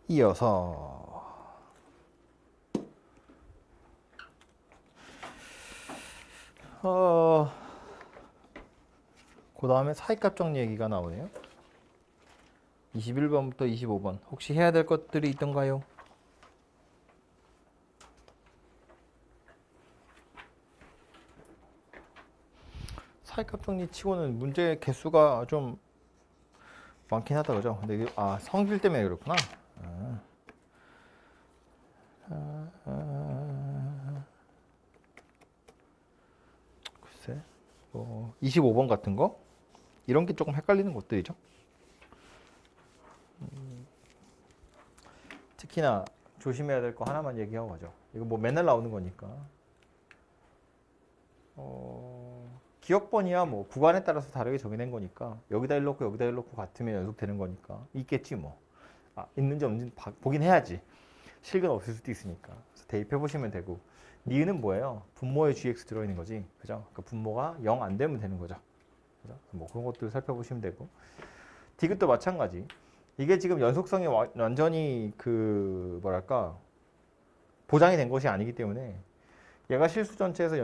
이어서 그 다음에 사이값 정리 얘기가 나오네요. 21번부터 25번 혹시 해야 될 것들이 있던가요? 사이값 정리 치고는 문제 개수가 좀 많긴 하다 그죠? 근데 이게 성질 때문에 그렇구나. 글쎄 25번 같은 거 이런 게 조금 헷갈리는 것들이죠. 특히나 조심해야 될 거 하나만 얘기하고 가죠. 이거 뭐 맨날 나오는 거니까. 기억번이야 뭐 구간에 따라서 다르게 정의된 거니까 여기다 1 넣고 여기다 1 넣고 같으면 연속되는 거니까 있겠지 뭐. 있는지 없는지 보긴 해야지. 실근 없을 수도 있으니까. 그래서 대입해 보시면 되고. 니은은 뭐예요? 분모에 gx 들어있는 거지. 그죠? 그러니까 분모가 0 안 되면 되는 거죠. 그죠? 뭐 그런 것들 살펴보시면 되고. 디귿도 마찬가지. 이게 지금 연속성이 완전히 그 뭐랄까 보장이 된 것이 아니기 때문에 얘가 실수 전체에서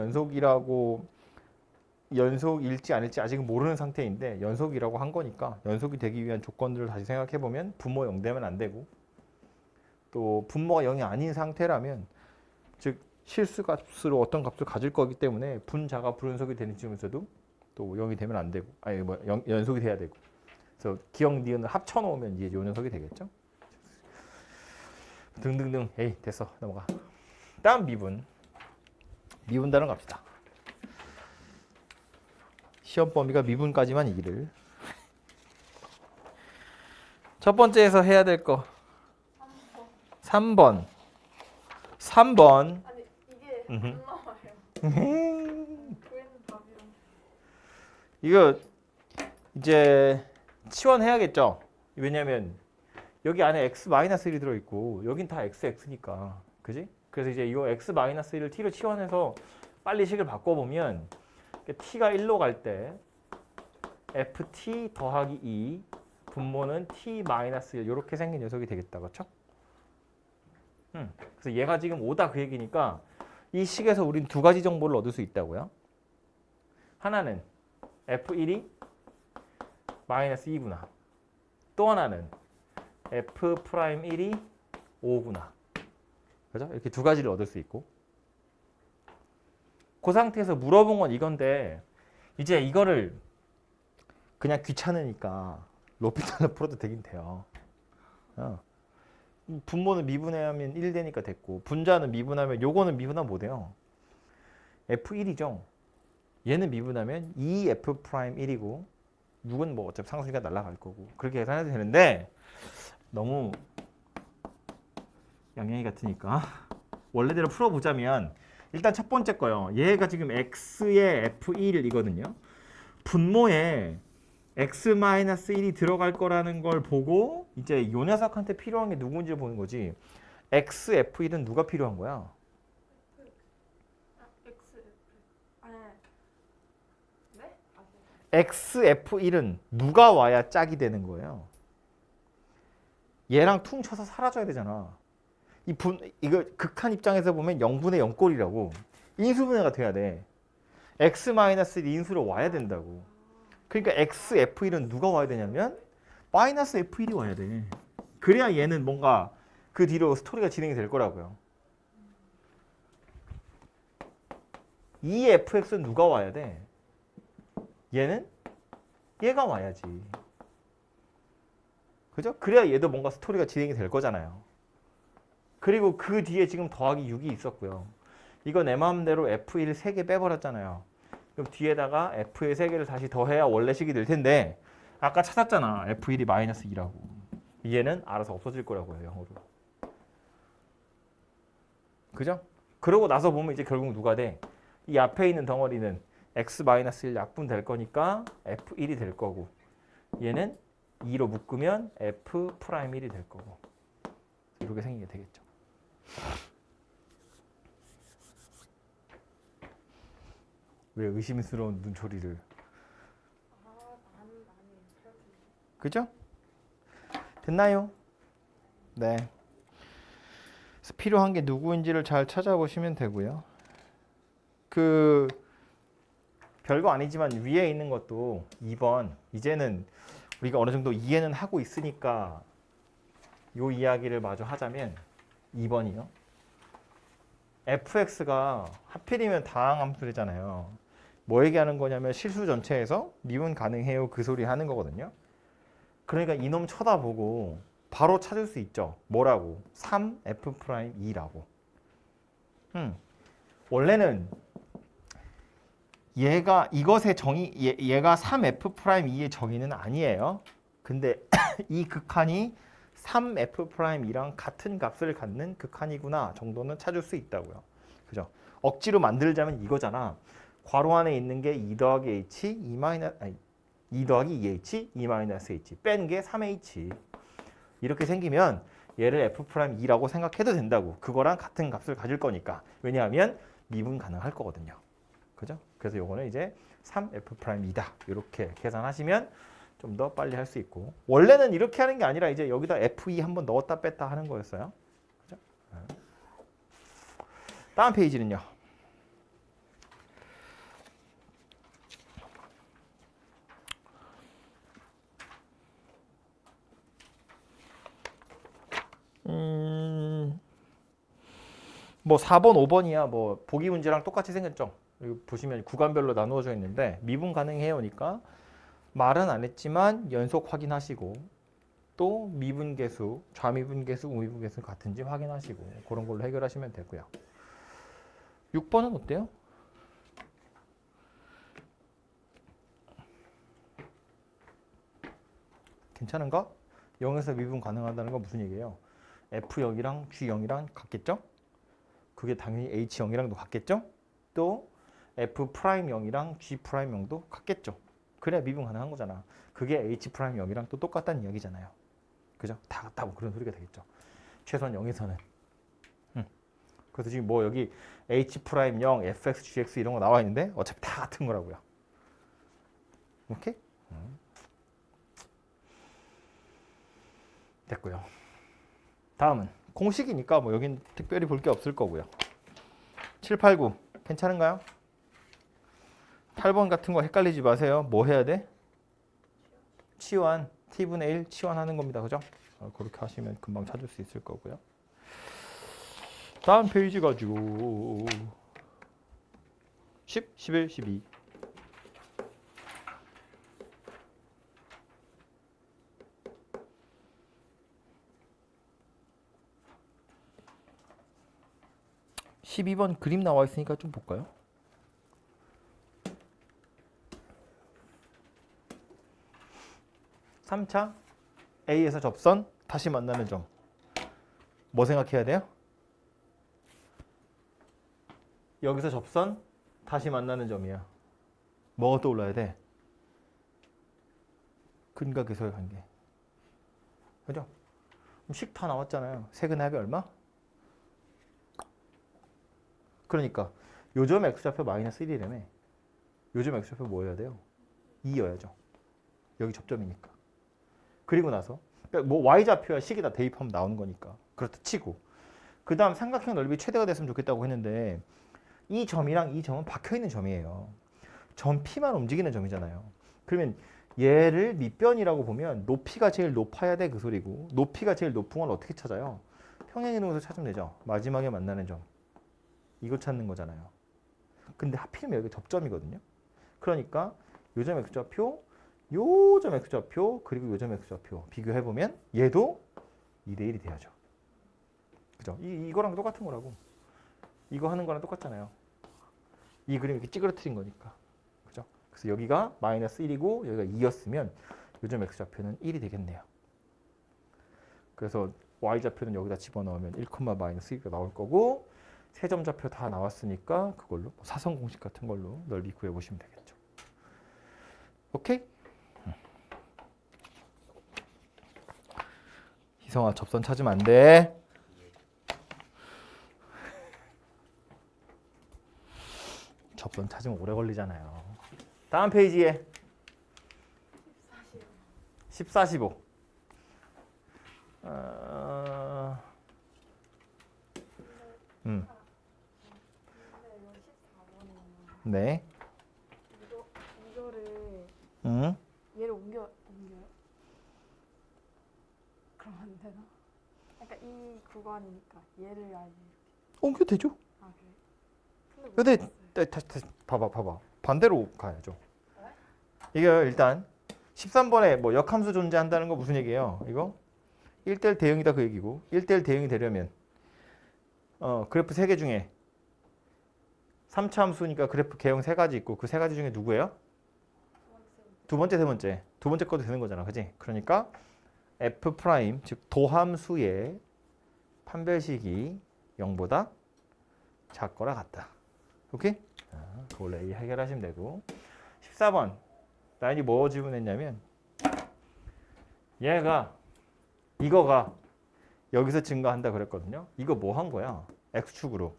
연속일지 아닐지 아직은 모르는 상태인데 연속이라고 한 거니까 연속이 되기 위한 조건들을 다시 생각해 보면 분모 0 되면 안 되고 또 분모가 0이 아닌 상태라면 즉 실수값으로 어떤 값을 가질 거기 때문에 분자가 불연속이 되는 지점에서도 또 0이 되면 안 되고 연속이 돼야 되고 그래서 기억 니은을 합쳐 놓으면 이제 요연속이 되겠죠. 등등등. 에이 됐어 넘어가. 다음 미분 단원 갑시다. 시험 범위가 미분까지만 이기를. 첫 번째에서 해야 될 거 3번. 아니 이게 음흠. 안 나와요. 보이는 답이랑. 이거 이제 치환해야겠죠. 왜냐면 여기 안에 x-1이 들어있고 여긴 다 xx니까 그지? 그래서 이제 이거 x-1을 t로 치환해서 빨리 식을 바꿔보면 t가 1로 갈 때 ft 더하기 2 분모는 t-1 이렇게 생긴 녀석이 되겠다. 그렇죠? 그래서 얘가 지금 5다 그 얘기니까 이 식에서 우린 두 가지 정보를 얻을 수 있다고요. 하나는 f1이 마이너스 2구나. 또 하나는 f'1이 5구나. 그죠? 이렇게 두 가지를 얻을 수 있고 그 상태에서 물어본 건 이건데 이제 이거를 그냥 귀찮으니까 로피탈로 풀어도 되긴 돼요. 분모는 미분하면 1 되니까 됐고 분자는 미분하면 요거는 미분하면 뭐 돼요? f1이죠. 얘는 미분하면 2f'1이고 6은 뭐 어차피 상수니까 날아갈 거고 그렇게 계산해도 되는데 너무 양양이 같으니까 원래대로 풀어보자면 일단 첫 번째 거요. 얘가 지금 x의 f1이거든요. 분모에 x-1이 들어갈 거라는 걸 보고 이제 요 녀석한테 필요한 게 누군지 보는 거지. xf1은 누가 필요한 거야? xf1은 누가 와야 짝이 되는 거예요? 얘랑 퉁 쳐서 사라져야 되잖아. 이거 극한 입장에서 보면 0분의 0꼴이라고 인수분해가 돼야 돼. x-1이 인수로 와야 된다고. 그러니까 xf1은 누가 와야 되냐면 마이너스 f1이 와야 돼. 그래야 얘는 뭔가 그 뒤로 스토리가 진행이 될 거라고요. 이 fx는 누가 와야 돼? 얘가 와야지. 그죠? 그래야 얘도 뭔가 스토리가 진행이 될 거잖아요. 그리고 그 뒤에 지금 더하기 6이 있었고요. 이거 내 마음대로 f1 3개 빼버렸잖아요. 그럼 뒤에다가 f의 3개를 다시 더해야 원래 식이 될 텐데 아까 찾았잖아. f1이 마이너스 2라고. 얘는 알아서 없어질 거라고 해요. 영어로. 그죠? 그러고 나서 보면 이제 결국 누가 돼? 이 앞에 있는 덩어리는 x-1 약분 될 거니까 f1이 될 거고 얘는 2로 묶으면 f'1이 될 거고 이렇게 생기게 되겠죠. 왜 의심스러운 눈초리를? 그죠? 됐나요? 네. 그래서 필요한 게 누구인지를 잘 찾아보시면 되고요. 그 별거 아니지만 위에 있는 것도 2번 이제는 우리가 어느 정도 이해는 하고 있으니까 요 이야기를 마저 하자면 2번이요. fx가 하필이면 다항함수잖아요. 뭐 얘기하는 거냐면 실수 전체에서 미분 가능해요 그 소리 하는 거거든요. 그러니까 이놈 쳐다보고 바로 찾을 수 있죠. 뭐라고? 3f'2라고. 원래는 얘가 이것의 정의 얘가 3f'2의 정의는 아니에요. 근데 이 극한이 3f'2랑 같은 값을 갖는 극한이구나 정도는 찾을 수 있다고요. 그죠? 억지로 만들자면 이거잖아. 괄호 안에 있는 게 2 더하기 h, 2 더하기 2h, 2 마이너스 h 뺀 게 3h. 이렇게 생기면 얘를 f'2라고 생각해도 된다고. 그거랑 같은 값을 가질 거니까. 왜냐하면 미분 가능할 거거든요. 그죠? 그래서 요거는 이제 3f'2다. 이렇게 계산하시면 좀 더 빨리 할 수 있고. 원래는 이렇게 하는 게 아니라 이제 여기다 f2 한번 넣었다 뺐다 하는 거였어요. 그죠? 다음 페이지는요. 뭐 4번, 5번이야. 뭐 보기 문제랑 똑같이 생겼죠. 여기 보시면 구간별로 나누어져 있는데 미분 가능해요니까 말은 안 했지만 연속 확인하시고 또 미분계수, 좌미분계수, 우미분계수 같은지 확인하시고 그런 걸로 해결하시면 되고요. 6번은 어때요? 괜찮은가? 0에서 미분 가능하다는 건 무슨 얘기예요? F0이랑 G0이랑 같겠죠? 그게 당연히 H0이랑도 같겠죠? 또 F'0이랑 G'0도 같겠죠? 그래야 미분 가능한 거잖아. 그게 H'0이랑 또 똑같다는 이야기잖아요. 그죠? 다 같다고 그런 소리가 되겠죠. 최소한 0에서는. 그래서 지금 뭐 여기 H'0, fx, gx 이런 거 나와 있는데 어차피 다 같은 거라고요. 오케이? 됐고요. 다음은 공식이니까 뭐 여긴 특별히 볼 게 없을 거고요. 7, 8, 9 괜찮은가요? 8번 같은 거 헷갈리지 마세요. 뭐 해야 돼? 치환, t분의 1 치환하는 겁니다. 그죠? 그렇게 하시면 금방 찾을 수 있을 거고요. 다음 페이지 가지고 10, 11, 12 12번 그림 나와 있으니까 좀 볼까요? (3차) A에서 접선 다시 만나는 점. 뭐 생각해야 돼요? 여기서 접선 다시 만나는 점이야. 뭐가 떠올라야 돼? 근각에서의 관계. 그죠? 그럼 식 다 나왔잖아요. 세근의 합이 얼마? 그러니까 요점 x좌표 마이너스 1이라며. 요점 x좌표 뭐 해야 돼요? 2여야죠. 여기 접점이니까. 그리고 나서 그러니까 뭐 y좌표야 식에다 대입하면 나오는 거니까. 그렇다 치고. 그 다음 삼각형 넓이 최대가 됐으면 좋겠다고 했는데 이 점이랑 이 점은 박혀있는 점이에요. 점 P만 움직이는 점이잖아요. 그러면 얘를 밑변이라고 보면 높이가 제일 높아야 돼 그 소리고 높이가 제일 높은 건 어떻게 찾아요? 평행이동에서 찾으면 되죠. 마지막에 만나는 점. 이거 찾는 거잖아요. 근데 하필이면 여기 접점이거든요. 그러니까 요점 x좌표, 요점 x좌표, 그리고 요점 x좌표 비교해보면 얘도 2대1이 돼야죠. 그죠? 이거랑 똑같은 거라고. 이거 하는 거랑 똑같잖아요. 이 그림 이렇게 찌그러뜨린 거니까. 그죠? 그래서 여기가 마이너스 1이고 여기가 2였으면 요점 x좌표는 1이 되겠네요. 그래서 y좌표는 여기다 집어넣으면 1, 마이너스 1가 나올 거고 세 점 좌표 다 나왔으니까 그걸로 사선 공식 같은 걸로 넓이 구해보시면 되겠죠. 오케이? 희성아 접선 찾으면 안 돼. 접선 찾으면 오래 걸리잖아요. 다음 페이지에 14, 15. 음. 근데 이거 14번이면 네. 이거를 음. 얘를 옮겨요? 그럼 안 되나? 그러니까 이 구간이니까 얘를 아예 옮겨 되죠? 아 그래? 근데 근데 다시 봐봐. 반대로 가야죠. 네? 이게 일단 13번에 뭐 역함수 존재한다는 거 무슨 얘기예요? 이거 1대1 대응이다 그 얘기고 1대1 대응이 되려면 그래프 3개 중에 3차 함수니까 그래프 개형 3가지 있고 그 3가지 중에 누구예요? 두 번째, 세 번째. 두 번째 거도 되는 거잖아. 그지? 그러니까 f 프라임 즉 도함수의 판별식이 0보다 작거나 같다. 오케이? 그걸로 A 해결하시면 되고 14번 나인이 뭐 질문했냐면 이거가 여기서 증가한다 그랬거든요. 이거 뭐 한 거야? X축으로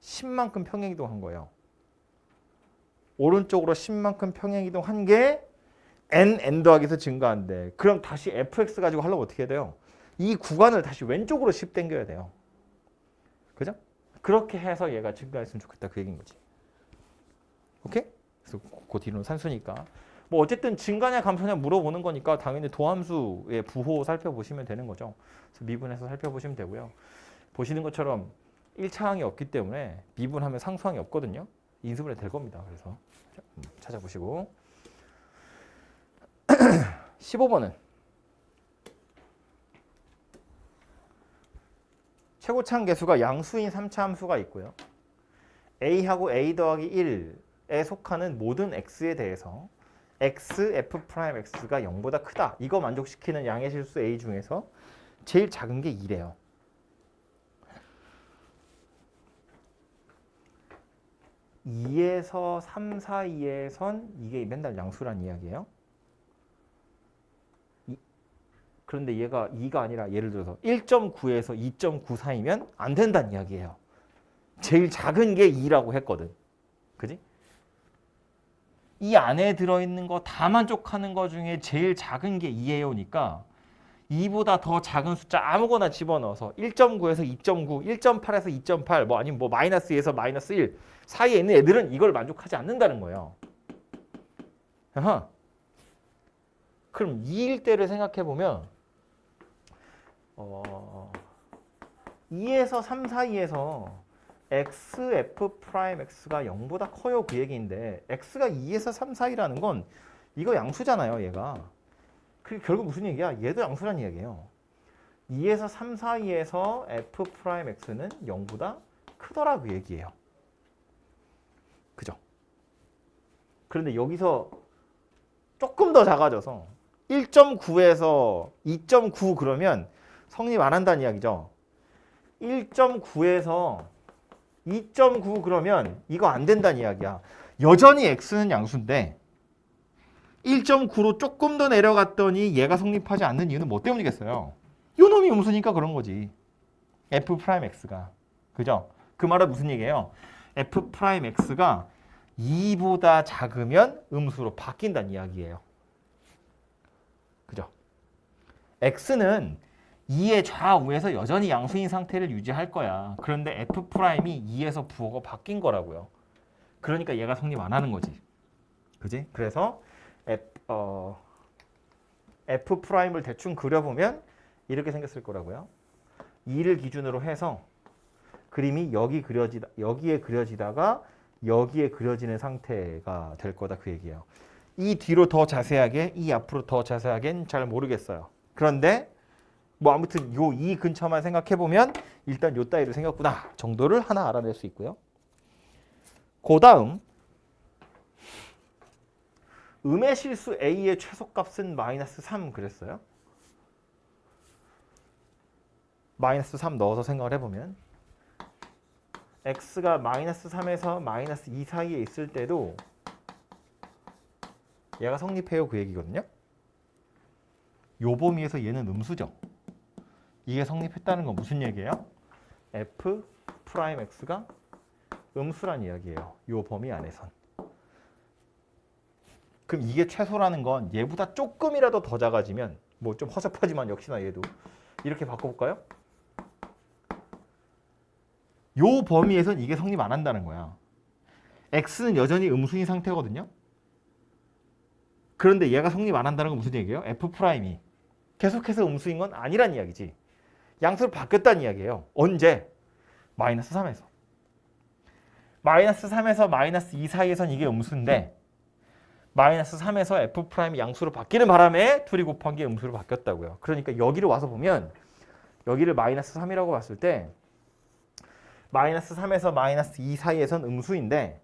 10만큼 평행이동한 거예요. 오른쪽으로 10만큼 평행이동한 게 n 더하기에서 증가한대. 그럼 다시 fx 가지고 하려면 어떻게 해야 돼요? 이 구간을 다시 왼쪽으로 10 당겨야 돼요. 그죠? 그렇게 해서 얘가 증가했으면 좋겠다 그 얘기인 거지. 오케이? 그래서 그 뒤로는 산수니까 뭐 어쨌든 증가냐 감소냐 물어보는 거니까 당연히 도함수의 부호 살펴보시면 되는 거죠. 그래서 미분해서 살펴보시면 되고요. 보시는 것처럼 1차항이 없기 때문에 미분하면 상수항이 없거든요. 인수분해 될 겁니다. 그래서 찾아보시고 15번은 최고차항 계수가 양수인 3차 함수가 있고요. a하고 a 더하기 1에 속하는 모든 x에 대해서 x, f 프라임 x가 0보다 크다. 이거 만족시키는 양의 실수 a 중에서 제일 작은 게 2래요. (2에서 3 사이에선) 이게 맨날 양수란 이야기예요. 그런데 얘가 2가 아니라 예를 들어서 1.9에서 2.9 사이면 안 된다는 이야기예요. 제일 작은 게 2라고 했거든. 그지? 이 안에 들어있는 거 다 만족하는 거 중에 제일 작은 게 2예요니까 2보다 더 작은 숫자 아무거나 집어넣어서 1.9에서 2.9, 1.8에서 2.8, 뭐 아니면 뭐 마이너스 2에서 마이너스 1 사이에 있는 애들은 이걸 만족하지 않는다는 거예요. 아하. 그럼 2일 때를 생각해 보면 2에서 3 사이에서 x, f 프라임 x가 0보다 커요 그 얘기인데 x가 2에서 3 사이라는 건 이거 양수잖아요 얘가. 그게 결국 무슨 얘기야? 얘도 양수란 이야기예요. 2에서 3 사이에서 f 프라임 x는 0보다 크더라 그 얘기예요. 그죠? 그런데 여기서 조금 더 작아져서 1.9에서 2.9 그러면 성립 안 한다는 이야기죠. 1.9에서 2.9 그러면 이거 안 된다는 이야기야. 여전히 x는 양수인데 1.9로 조금 더 내려갔더니 얘가 성립하지 않는 이유는 뭐 때문이겠어요? 요 놈이 음수니까 그런 거지. f 프라임 x가. 그죠? 그 말은 무슨 얘기예요? f 프라임 x가 2보다 작으면 음수로 바뀐다는 이야기예요. 그죠? x는 2의 좌우에서 여전히 양수인 상태를 유지할 거야. 그런데 f 프라임이 2에서 부호가 바뀐 거라고요. 그러니까 얘가 성립 안 하는 거지. 그지? 그래서 f 프라임을 대충 그려보면 이렇게 생겼을 거라고요. 2를 기준으로 해서 그림이 여기에 그려지다가 여기에 그려지는 상태가 될 거다 그 얘기예요. 이 뒤로 더 자세하게, 이 앞으로 더 자세하게는 잘 모르겠어요. 그런데 뭐 아무튼 요 이 근처만 생각해 보면 일단 요 따위로 생겼구나 정도를 하나 알아낼 수 있고요. 그다음 음의 실수 a의 최소값은 마이너스 3 그랬어요. 마이너스 3 넣어서 생각을 해보면 x가 마이너스 3에서 마이너스 2 사이에 있을 때도 얘가 성립해요 그 얘기거든요. 요 범위에서 얘는 음수죠. 이게 성립했다는 건 무슨 얘기예요? f 프라임 x가 음수란 이야기예요. 요 범위 안에선. 그럼 이게 최소라는 건 얘보다 조금이라도 더 작아지면 뭐 좀 허접하지만 역시나 얘도 이렇게 바꿔볼까요? 요 범위에선 이게 성립 안 한다는 거야. x는 여전히 음수인 상태거든요. 그런데 얘가 성립 안 한다는 건 무슨 얘기예요? f'이 계속해서 음수인 건 아니란 이야기지. 양수로 바뀌었다는 이야기예요. 언제? 마이너스 3에서. 마이너스 3에서 마이너스 2 사이에선 이게 음수인데 마이너스 3에서 f'이 양수로 바뀌는 바람에 둘이 곱한 게 음수로 바뀌었다고요. 그러니까 여기를 와서 보면 여기를 마이너스 3이라고 봤을 때 마이너스 3에서 마이너스 2 사이에선 음수인데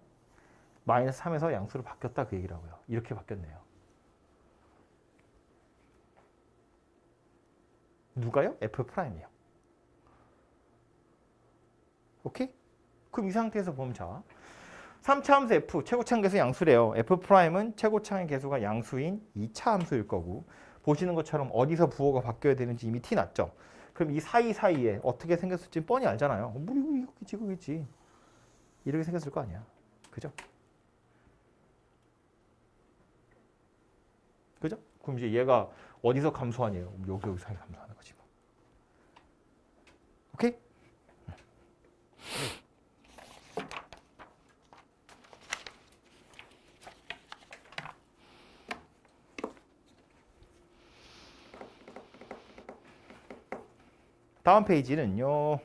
마이너스 3에서 양수로 바뀌었다 그 얘기라고요. 이렇게 바뀌었네요. 누가요? f'이요. 오케이? 그럼 이 상태에서 보면 자 3차 함수 f 최고차 함수 양수래요. f'은 최고차의 개수가 양수인 2차 함수일 거고 보시는 것처럼 어디서 부호가 바뀌어야 되는지 이미 티 났죠. 그럼 이 사이사이에 어떻게 생겼을지 뻔히 알잖아요. 뭐 이거겠지 그겠지. 이렇게 생겼을 거 아니야. 그죠? 그죠? 그럼 이제 얘가 어디서 감소하냐요? 여기 사이 감소하는 거지 뭐. 오케이? 다음 페이지는요.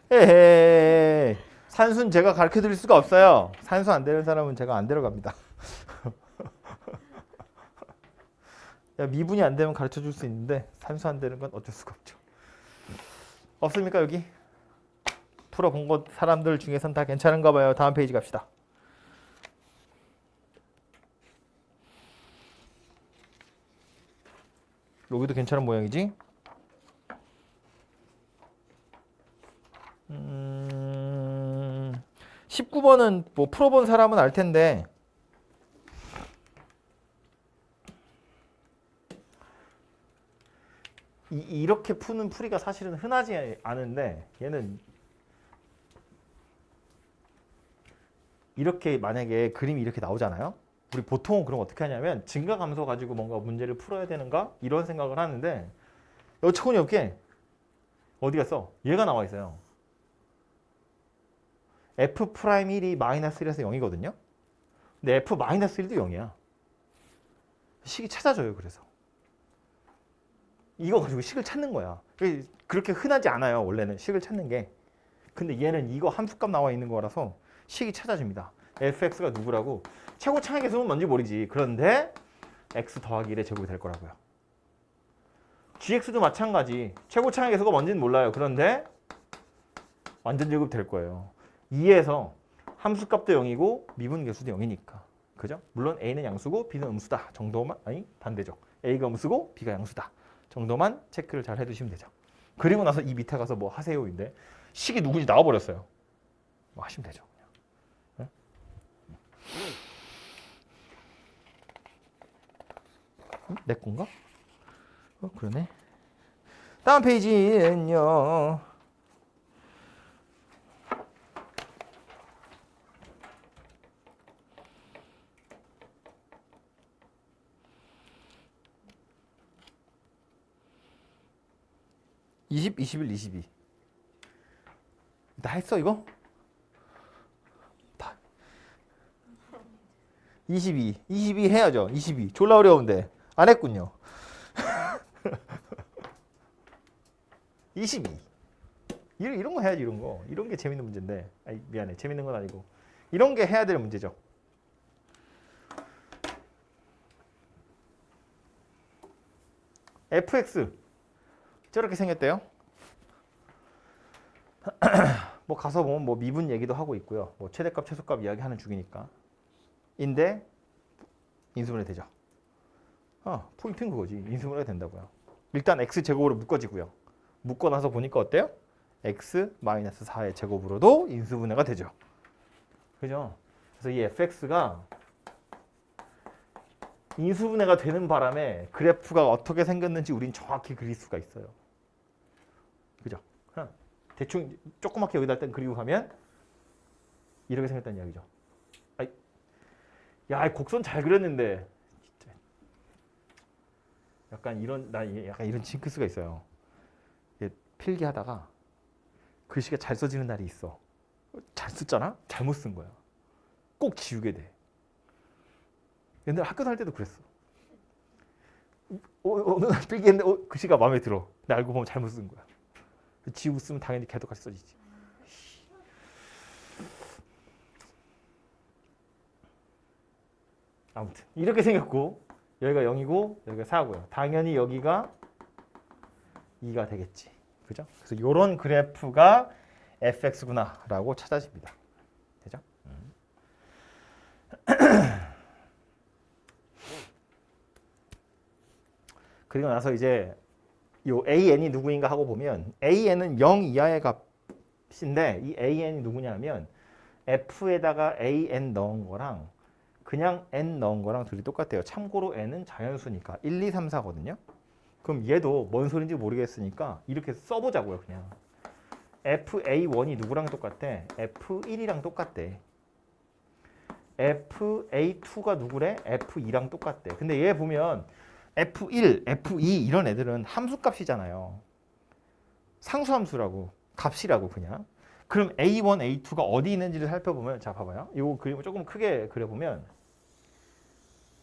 에헤이. 산수는 제가 가르쳐 드릴 수가 없어요. 산수 안 되는 사람은 제가 안 데려갑니다. 야, 미분이 안 되면 가르쳐 줄 수 있는데 산수 안 되는 건 어쩔 수가 없죠. 없습니까 여기? 풀어본 것 사람들 중에선 다 괜찮은가 봐요. 다음 페이지 갑시다. 여기도 괜찮은 모양이지? 19번은 뭐 풀어본 사람은 알 텐데 이렇게 푸는 풀이가 사실은 흔하지 않은데 얘는 이렇게 만약에 그림이 이렇게 나오잖아요. 우리 보통은 그럼 어떻게 하냐면 증가 감소 가지고 뭔가 문제를 풀어야 되는가 이런 생각을 하는데 어처구니 없게 어디 갔어? 얘가 나와 있어요. f'1이 마이너스 1에서 0이거든요. 근데 f-1도 0이야. 식이 찾아져요. 그래서 이거 가지고 식을 찾는 거야. 그렇게 흔하지 않아요. 원래는 식을 찾는 게. 근데 얘는 이거 함수값 나와 있는 거라서 식이 찾아집니다. fx가 누구라고? 최고차의 개수는 뭔지 모르지. 그런데 x 더하기 1의 제곱이 될 거라고요. gx도 마찬가지. 최고차의 개수가 뭔지는 몰라요. 그런데 완전 제곱 될 거예요. 2에서 함수값도 0이고 미분 개수도 0이니까. 그죠? 물론 a는 양수고 b는 음수다 정도만, 아니 반대죠. a가 음수고 b가 양수다 정도만 체크를 잘 해두시면 되죠. 그리고 나서 이 밑에 가서 뭐 하세요인데 식이 누구지 나와버렸어요. 뭐 하시면 되죠. 그냥. 내 건가? 그러네. 다음 페이지는요. (20, 21, 22) 다 했어 이거? 다 22 해야죠. 22 졸라 어려운데 안 했군요. 22 이런 거 해야지. 이런 게 재밌는 문제인데. 아니 미안해, 재밌는 건 아니고 이런 게 해야 될 문제죠. fx 저렇게 생겼대요. 뭐 가서 보면 뭐 미분 얘기도 하고 있고요. 뭐 최대값 최소값 이야기하는 중이니까. 인데 인수분해 되죠. 포인트는 그거지. 인수분해가 된다고요. 일단 x 제곱으로 묶어지고요. 묶고 나서 보니까 어때요? x-4의 제곱으로도 인수분해가 되죠. 그죠? 그래서 이 fx가 인수분해가 되는 바람에 그래프가 어떻게 생겼는지 우린 정확히 그릴 수가 있어요. 그죠? 대충 조그맣게 여기다 일단 그리고 가면 이렇게 생겼다는 이야기죠. 아이, 야, 곡선 잘 그렸는데 진짜 약간 이런 징크스가 있어요. 필기하다가 글씨가 잘 써지는 날이 있어. 잘 썼잖아? 잘못 쓴 거야. 꼭 지우게 돼. 옛날에 학교 다닐 때도 그랬어. 어느 날 필기했는데 글씨가 마음에 들어. 근데 알고 보면 잘못 쓴 거야. 지우고 쓰면 당연히 걔도 같이 써지지. 아무튼 이렇게 생겼고 여기가 0이고 여기가 4고요. 당연히 여기가 2가 되겠지. 그죠? 그래서 이런 그래프가 fx구나라고 찾아집니다. 되죠? 그리고 나서 이제 요 an이 누구인가 하고 보면 an은 0 이하의 값인데 이 an이 누구냐면 f에다가 an 넣은 거랑 그냥 n 넣은 거랑 둘이 똑같아요. 참고로 n은 자연수니까 1, 2, 3, 4거든요. 그럼 얘도 뭔 소린지 모르겠으니까 이렇게 써보자고요. 그냥 fa1이 누구랑 똑같아? f1이랑 똑같대. fa2가 누구래? f2랑 똑같대. 근데 얘 보면 f1, f2 이런 애들은 함수값이잖아요. 상수함수라고, 값이라고 그냥. 그럼 a1, a2가 어디 있는지를 살펴보면 자 봐봐요. 이 그림을 조금 크게 그려보면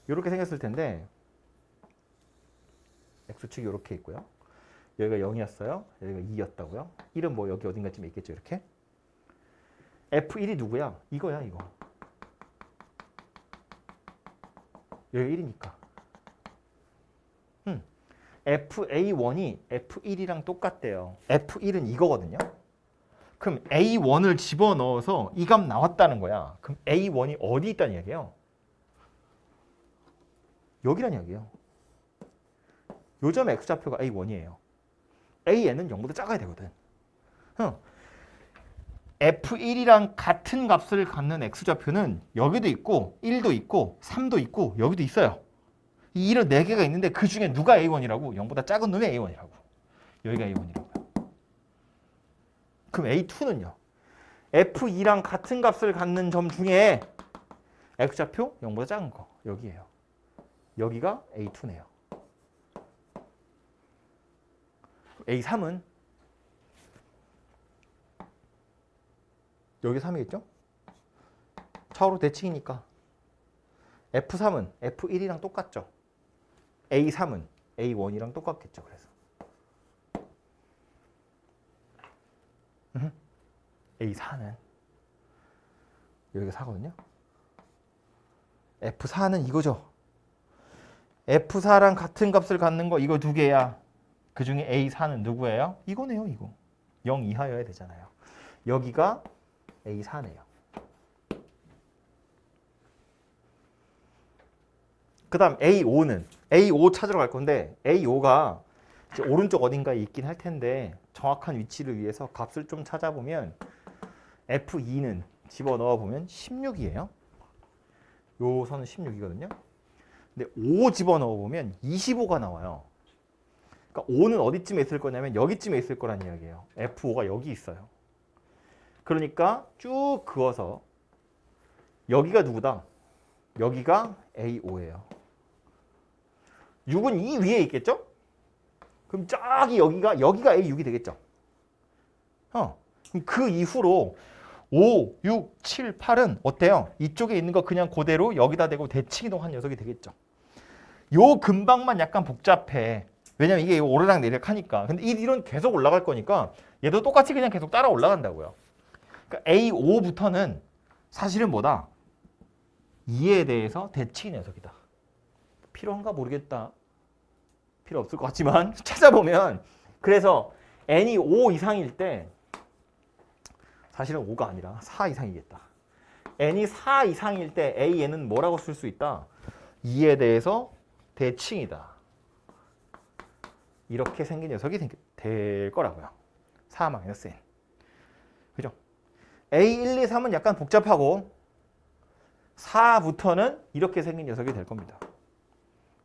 이렇게 생겼을 텐데 x축이 이렇게 있고요. 여기가 0이었어요. 여기가 2였다고요. 1은 뭐 여기 어딘가쯤에 있겠죠. 이렇게. f1이 누구야? 이거야 이거. 여기 1이니까. fa1이 f1이랑 똑같대요. f1은 이거거든요. 그럼 a1을 집어넣어서 이 값 나왔다는 거야. 그럼 a1이 어디 있다는 이야기예요? 여기란 이야기예요. 요 점의 x좌표가 a1이에요. an은 0보다 작아야 되거든. f1이랑 같은 값을 갖는 x좌표는 여기도 있고 1도 있고 3도 있고 여기도 있어요. 이 이런 4개가 있는데 그 중에 누가 a1이라고? 0보다 작은 놈이 a1이라고. 여기가 a1이라고요. 그럼 a2는요? f2랑 같은 값을 갖는 점 중에 x좌표 0보다 작은 거 여기예요. 여기가 a2네요. a3은 여기 3이겠죠? 차로 대칭이니까 f3은 f1이랑 똑같죠? a3은 a1이랑 똑같겠죠. 그래서 a4는 여기가 4거든요. f4는 이거죠. f4랑 같은 값을 갖는 거 이거 두 개야. 그 중에 a4는 누구예요? 이거네요. 이거 0 이하여야 되잖아요. 여기가 a4네요. 그 다음 a5는 a5 찾으러 갈 건데 a5가 이제 오른쪽 어딘가에 있긴 할 텐데 정확한 위치를 위해서 값을 좀 찾아보면 f2는 집어넣어 보면 16이에요. 요 선은 16이거든요. 근데 5 집어넣어 보면 25가 나와요. 그러니까 5는 어디쯤에 있을 거냐면 여기쯤에 있을 거란 이야기예요. f5가 여기 있어요. 그러니까 쭉 그어서 여기가 누구다? 여기가 a5예요. 6은 이 위에 있겠죠? 그럼 저기 여기가 a6이 되겠죠? 그럼 그 이후로 5, 6, 7, 8은 어때요? 이쪽에 있는 거 그냥 그대로 여기다 대고 대칭 이동한 녀석이 되겠죠. 요 근방만 약간 복잡해. 왜냐면 이게 오르락 내리락 하니까. 근데 이 이론 계속 올라갈 거니까 얘도 똑같이 그냥 계속 따라 올라간다고요. 그러니까 A5부터는 사실은 뭐다? 2에 대해서 대칭 녀석이다. 필요한가 모르겠다. 필요 없을 것 같지만 찾아보면 그래서 n이 5 이상일 때 사실은 5가 아니라 4 이상이겠다. n이 4 이상일 때 an은 뭐라고 쓸 수 있다? 2에 대해서 대칭이다. 이렇게 생긴 녀석이 될 거라고요. 4-n. 그죠? A1, 2, 3은 약간 복잡하고 4부터는 이렇게 생긴 녀석이 될 겁니다.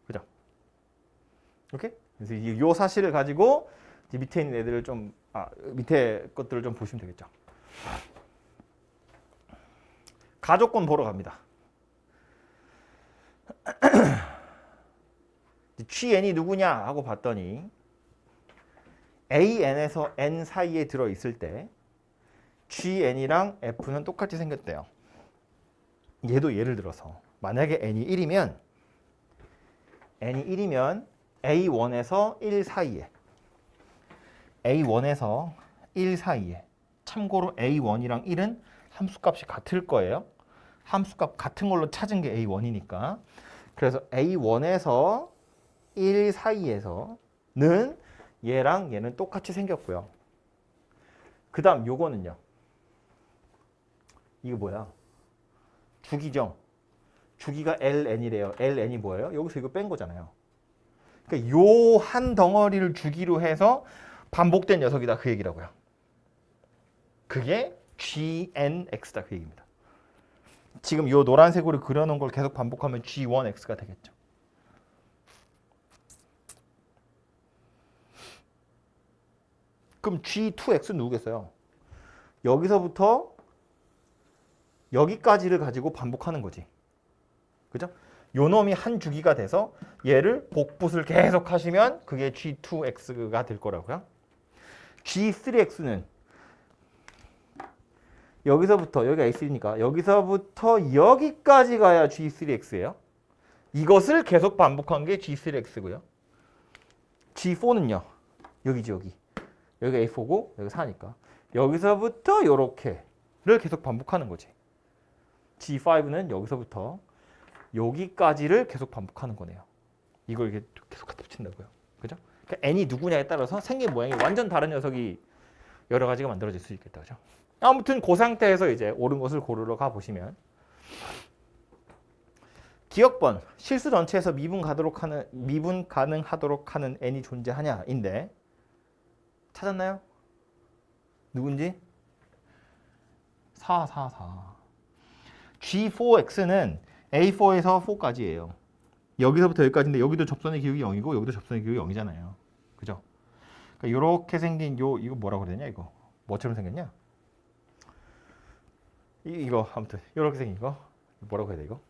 그죠? 이렇게? 그래서 이 사실을 가지고 이제 밑에 있는 애들을 좀 밑에 것들을 좀 보시면 되겠죠. 가조건 보러 갑니다. GN이 누구냐 하고 봤더니 AN에서 N 사이에 들어있을 때 GN이랑 F는 똑같이 생겼대요. 얘도 예를 들어서 만약에 N이 1이면 A1에서 1 사이에 A1에서 1 사이에 참고로 A1이랑 1은 함수값이 같을 거예요. 함수값 같은 걸로 찾은 게 A1이니까. 그래서 A1에서 1 사이에서는 얘랑 얘는 똑같이 생겼고요. 그 다음 요거는요. 이거 뭐야? 주기죠. 주기가 LN이래요. LN이 뭐예요? 여기서 이거 뺀 거잖아요. 그러니까 요 한 덩어리를 주기로 해서 반복된 녀석이다 그 얘기라고요. 그게 GNX다 그 얘기입니다. 지금 요 노란색으로 그려놓은 걸 계속 반복하면 G1X가 되겠죠. 그럼 G2X는 누구겠어요? 여기서부터 여기까지를 가지고 반복하는 거지. 그죠? 요 놈이 한 주기가 돼서 얘를 복붙을 계속 하시면 그게 G2X가 될 거라고요. G3X는 여기서부터 여기가 X니까 여기서부터 여기까지 가야 G3X예요. 이것을 계속 반복한 게 G3X고요. G4는요. 여기지 여기. 여기가 A4고 여기가 4니까 여기서부터 요렇게를 계속 반복하는 거지. G5는 여기서부터 여기까지를 계속 반복하는 거네요. 이걸 이렇게 계속 갖다 붙인다고요. 그죠? 그러니까 N이 누구냐에 따라서 생긴 모양이 완전 다른 녀석이 여러 가지가 만들어질 수 있겠다. 그죠? 아무튼 그 상태에서 이제 옳은 것을 고르러 가 보시면 기억번 실수 전체에서 미분 가능하도록 하는 N이 존재하냐인데 찾았나요? 누군지? 4. G4X는 A4에서 4까지예요. 여기서부터 여기까지인데 여기도 접선의 기울기 0이고 여기도 접선의 기울기 0이잖아요. 그죠? 그러니까 이렇게 생긴 이거 뭐라고 그래야 되냐 이거? 뭐처럼 생겼냐? 이거 아무튼 이렇게 생긴 거 뭐라고 해야 돼 이거?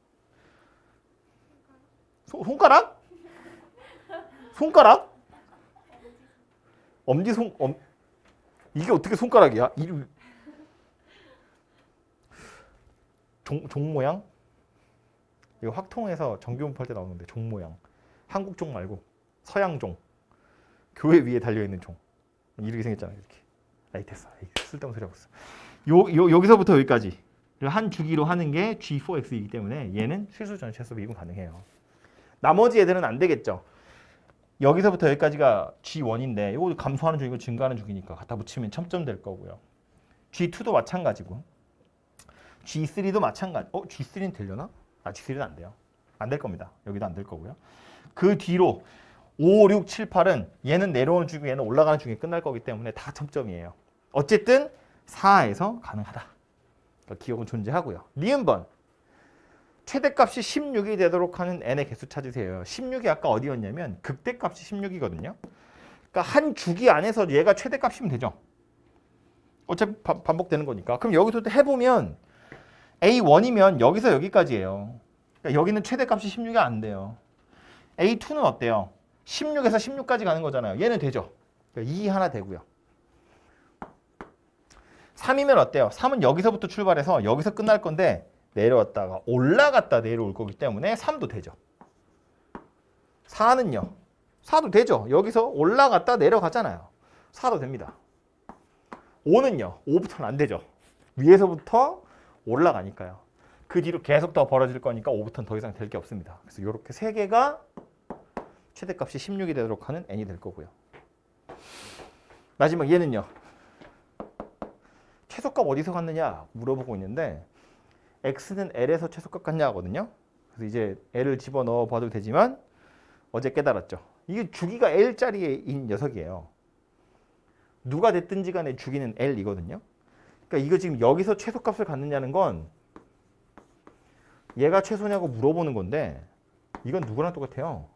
손가락? 손가락? 이게 어떻게 손가락이야? 종 모양? 이거 확통에서 정규분포 할 때 나오는데 종 모양. 한국 종 말고 서양 종. 교회 위에 달려 있는 종. 이렇게 생겼잖아요. 이렇게. 아이 됐어. 쓸데없는 소리 하고 있어. 여기서부터 여기까지를 한 주기로 하는 게 G4X이기 때문에 얘는 실수 전체에서 미분 가능해요. 나머지 애들은 안 되겠죠. 여기서부터 여기까지가 G1인데 이거 감소하는 중이고 증가하는 중이니까 갖다 붙이면 첨점 될 거고요. G2도 마찬가지고 G3도 마찬가지. G3는 되려나? G3는 안 돼요. 안 될 겁니다. 여기도 안 될 거고요. 그 뒤로 5, 6, 7, 8은 얘는 내려오는 중이고 얘는 올라가는 중에 끝날 거기 때문에 다 첨점이에요. 어쨌든 4에서 가능하다. 그러니까 기억은 존재하고요. 니은번 최대값이 16이 되도록 하는 n의 개수 찾으세요. 16이 아까 어디였냐면 극대값이 16이거든요. 그러니까 한 주기 안에서 얘가 최대값이면 되죠. 어차피 반복되는 거니까. 그럼 여기서도 해보면 A1이면 여기서 여기까지예요. 그러니까 여기는 최대값이 16이 안 돼요. A2는 어때요? 16에서 16까지 가는 거잖아요. 얘는 되죠. 그러니까 2 하나 되고요. 3이면 어때요? 3은 여기서부터 출발해서 여기서 끝날 건데 내려왔다가 올라갔다 내려올 거기 때문에 3도 되죠. 4는요. 4도 되죠. 여기서 올라갔다 내려가잖아요. 4도 됩니다. 5는요. 5부터는 안 되죠. 위에서부터 올라가니까요. 그 뒤로 계속 더 벌어질 거니까 5부터는 더 이상 될 게 없습니다. 그래서 이렇게 세 개가 최대값이 16이 되도록 하는 n이 될 거고요. 마지막 얘는요. 최소값 어디서 갔느냐 물어보고 있는데 x는 l에서 최소값 갔냐 하거든요. 그래서 이제 l을 집어넣어 봐도 되지만 어제 깨달았죠. 이게 주기가 l짜리인 녀석이에요. 누가 됐든지 간에 주기는 l이거든요. 그러니까 이거 지금 여기서 최소값을 갖느냐는 건 얘가 최소냐고 물어보는 건데 이건 누구랑 똑같아요.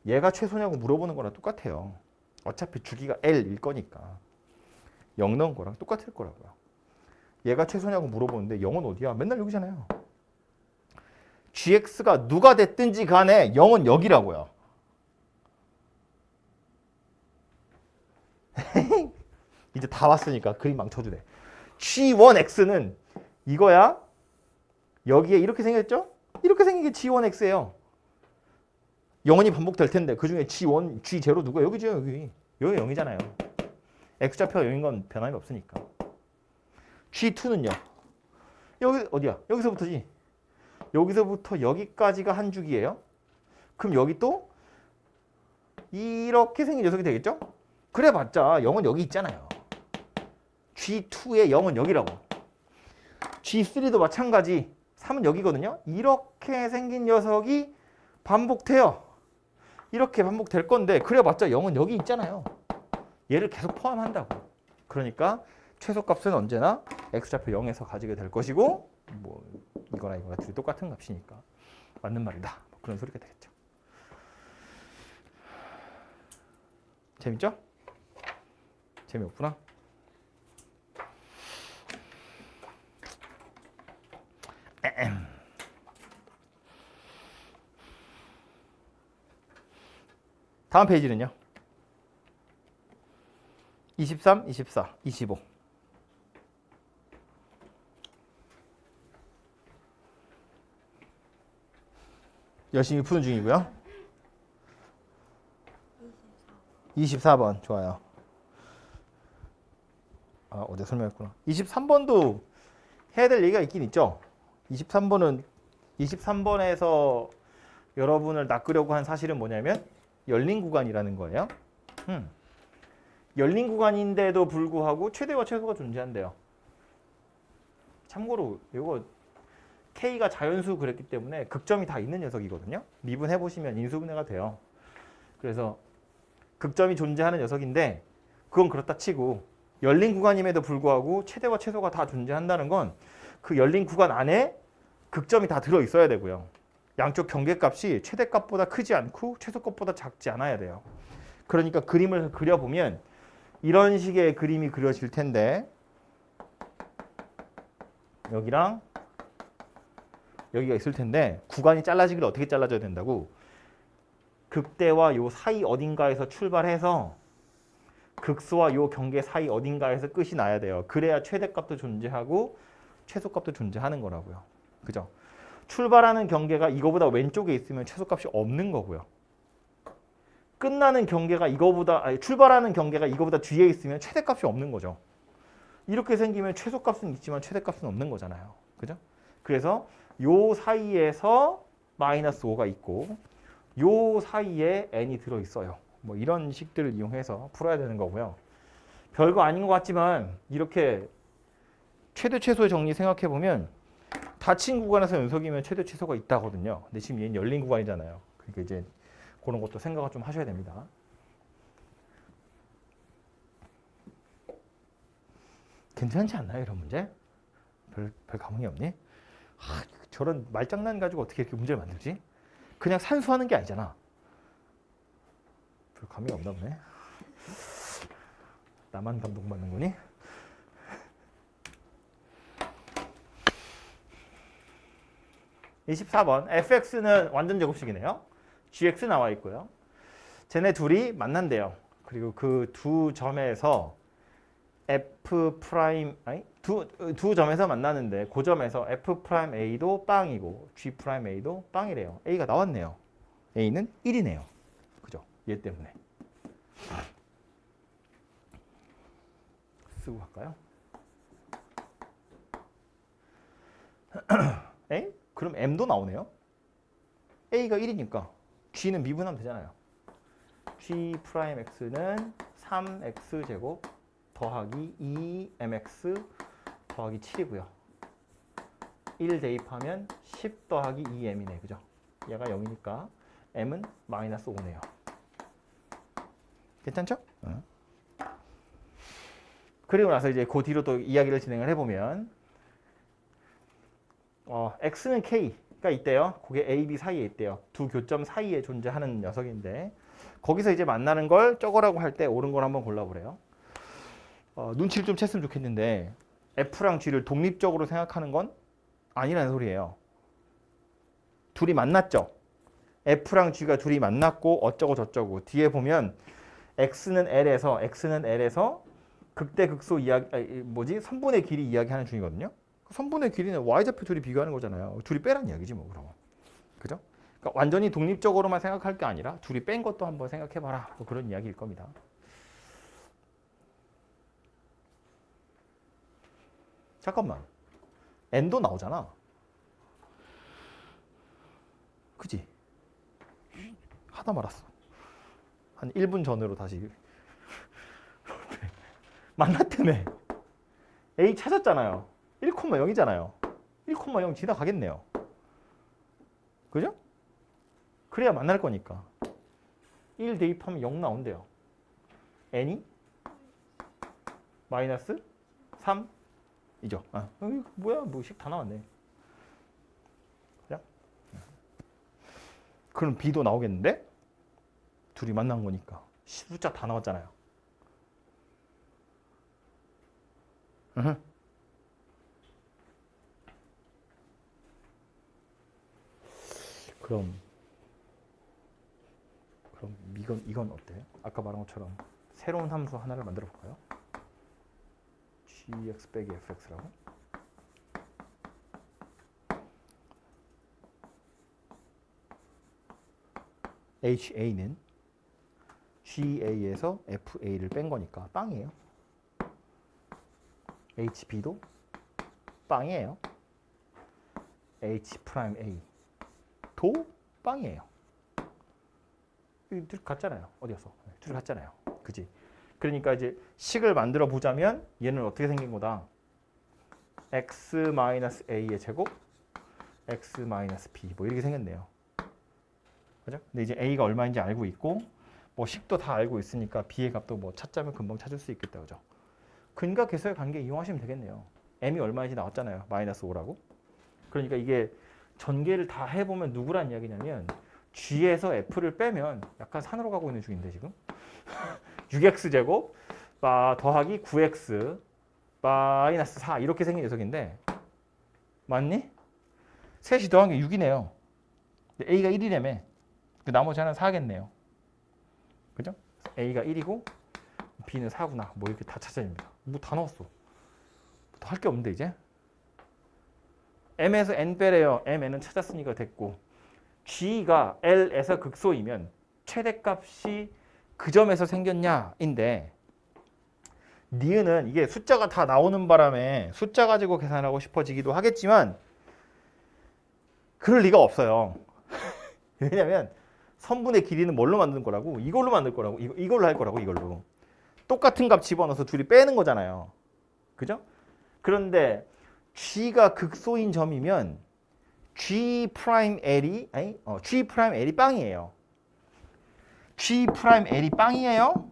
얘가 최소냐고 물어보는 거랑 똑같아요. 어차피 주기가 L일 거니까 0 넣은 거랑 똑같을 거라고요. 얘가 최소냐고 물어보는데 0은 어디야? 맨날 여기잖아요. gx가 누가 됐든지 간에 0은 여기라고요. 이제 다 왔으니까 그림 망쳐주네. g1x는 이거야. 여기에 이렇게 생겼죠? 이렇게 생긴 게 g1x예요. 영원히 반복될 텐데 그 중에 g1, g0 누가 여기죠? 여기 0이잖아요. x좌표가 0인 건 변함이 없으니까. g2는요. 여기 어디야? 여기서부터지. 여기서부터 여기까지가 한 주기예요. 그럼 여기 또 이렇게 생긴 녀석이 되겠죠? 그래봤자 0은 여기 있잖아요. G2의 0은 여기라고. G3도 마찬가지. 3은 여기거든요. 이렇게 생긴 녀석이 반복돼요. 이렇게 반복될 건데 그래봤자 0은 여기 있잖아요. 얘를 계속 포함한다고. 그러니까 최소값은 언제나 x좌표 0에서 가지게 될 것이고 뭐 이거나 이거나 둘이 똑같은 값이니까 맞는 말이다. 뭐 그런 소리가 되겠죠. 재밌죠? 재미없구나. 다음 페이지는요. 23, 24, 25. 열심히 푸는 중이고요. 24번 좋아요. 아, 어제 설명했구나. 23번도 해야 될 얘기가 있긴 있죠. 23번에서 여러분을 낚으려고 한 사실은 뭐냐면 열린 구간이라는 거예요. 열린 구간인데도 불구하고 최대와 최소가 존재한대요. 참고로 이거 K가 자연수 그랬기 때문에 극점이 다 있는 녀석이거든요. 미분해보시면 인수분해가 돼요. 그래서 극점이 존재하는 녀석인데 그건 그렇다 치고 열린 구간임에도 불구하고 최대와 최소가 다 존재한다는 건 그 열린 구간 안에 극점이 다 들어있어야 되고요. 양쪽 경계값이 최대값보다 크지 않고 최소값보다 작지 않아야 돼요. 그러니까 그림을 그려보면 이런 식의 그림이 그려질 텐데 여기랑 여기가 있을 텐데 구간이 잘라지기를 어떻게 잘라져야 된다고? 극대와 요 사이 어딘가에서 출발해서 극수와 요 경계 사이 어딘가에서 끝이 나야 돼요. 그래야 최대값도 존재하고 최소값도 존재하는 거라고요. 그죠? 출발하는 경계가 이거보다 왼쪽에 있으면 최소값이 없는 거고요. 끝나는 경계가 출발하는 경계가 이거보다 뒤에 있으면 최대값이 없는 거죠. 이렇게 생기면 최소값은 있지만 최대값은 없는 거잖아요. 그죠? 그래서 요 사이에서 마이너스 5가 있고 요 사이에 n이 들어있어요. 뭐 이런 식들을 이용해서 풀어야 되는 거고요. 별거 아닌 것 같지만 이렇게 최대 최소의 정리 생각해 보면 닫힌 구간에서 연속이면 최대 최소가 있다거든요. 근데 지금 얘는 열린 구간이잖아요. 그러니까 이제 그런 것도 생각을 좀 하셔야 됩니다. 괜찮지 않나요, 이런 문제? 별 감흥이 없니? 저런 말장난 가지고 어떻게 이렇게 문제를 만들지? 그냥 산수하는 게 아니잖아. 별 감이 없나 보네. 나만 감동받는 거니? (24번) fx는 완전 제곱식이네요. gx 나와 있고요. 쟤네 둘이 만난대요. 그리고 그 두 점에서 두 점에서 만나는데 그 점에서 f'a도 빵이고 g'a도 빵이래요. a가 나왔네요. a는 1이네요. 그죠? 얘 때문에. 쓰고 갈까요? 에? 그럼 m도 나오네요. a가 1이니까 g는 미분하면 되잖아요. g'x는 3x제곱 더하기 2mx 더하기 7이고요. 1 대입하면 10 더하기 2m이네. 그죠? 얘가 0이니까 m은 마이너스 5네요. 괜찮죠? 응. 그리고 나서 이제 그 뒤로 또 이야기를 진행을 해보면 x는 k가 있대요. 그게 a, b 사이에 있대요. 두 교점 사이에 존재하는 녀석인데 거기서 이제 만나는 걸 저거라고 할 때 옳은 걸 한번 골라보래요. 눈치를 좀 챘으면 좋겠는데 F랑 G를 독립적으로 생각하는 건 아니라는 소리예요. 둘이 만났죠. F랑 G가 둘이 만났고 어쩌고 저쩌고 뒤에 보면 X는 L에서 극대 극소 이야기 선분의 길이 이야기하는 중이거든요. 선분의 길이는 y좌표 둘이 비교하는 거잖아요. 둘이 빼란 이야기지 뭐 그러면. 그죠? 그러니까 완전히 독립적으로만 생각할 게 아니라 둘이 뺀 것도 한번 생각해봐라. 뭐 그런 이야기일 겁니다. 잠깐만. n도 나오잖아. 그지? 하다 말았어. 한 1분 전으로 다시 만났다며. A 찾았잖아요. 1,0이잖아요. 1,0 지나가겠네요. 그죠? 그래야 만날 거니까. 1 대입하면 0 나온대요. n이 마이너스 3이죠. 뭐야, 뭐식 다 나왔네. 그죠? 그럼 b도 나오겠는데? 둘이 만난 거니까. 숫자 다 나왔잖아요. 그럼 이건 어때요? 아까 말한 것처럼 새로운 함수 하나를 만들어 볼까요? gx 빼기 fx라고. ha는 ga에서 fa를 뺀 거니까 빵이에요. hb도 빵이에요. h'a도 빵이에요. 둘이 같잖아요. 어디였어? 둘이 같잖아요. 그지? 그러니까 이제 식을 만들어 보자면 얘는 어떻게 생긴 거다? x-a의 제곱 x-b 뭐 이렇게 생겼네요. 그죠? 근데 이제 a가 얼마인지 알고 있고 뭐 식도 다 알고 있으니까 b의 값도 뭐 찾자면 금방 찾을 수 있겠다. 그죠? 근과 계수의 관계 이용하시면 되겠네요. m이 얼마인지 나왔잖아요. 마이너스 5라고. 그러니까 이게 전개를 다 해보면 누구란 이야기냐면 g에서 f를 빼면 약간 산으로 가고 있는 중인데 지금 6x제곱 더하기 9x 마이너스 4 이렇게 생긴 녀석인데 맞니? 셋이 더한 게 6이네요. a가 1이라며. 나머지 하나는 4겠네요. 그죠? a가 1이고 b는 4구나. 뭐 이렇게 다 찾아집니다. 뭐 다 넣었어. 더 할 게 없는데 이제 m에서 n 빼래요. mn은 찾았으니까 됐고 g가 l에서 극소이면 최대값이 그 점에서 생겼냐인데 니은은 이게 숫자가 다 나오는 바람에 숫자 가지고 계산하고 싶어지기도 하겠지만 그럴 리가 없어요. 왜냐면 선분의 길이는 뭘로 만드는 거라고? 이걸로 만들 거라고. 이걸로 할 거라고. 이걸로. 똑같은 값 집어넣어서 둘이 빼는 거잖아요. 그죠? 그런데 g가 극소인 점이면 G'L이 G'L이 빵이에요. G'L이 빵이에요?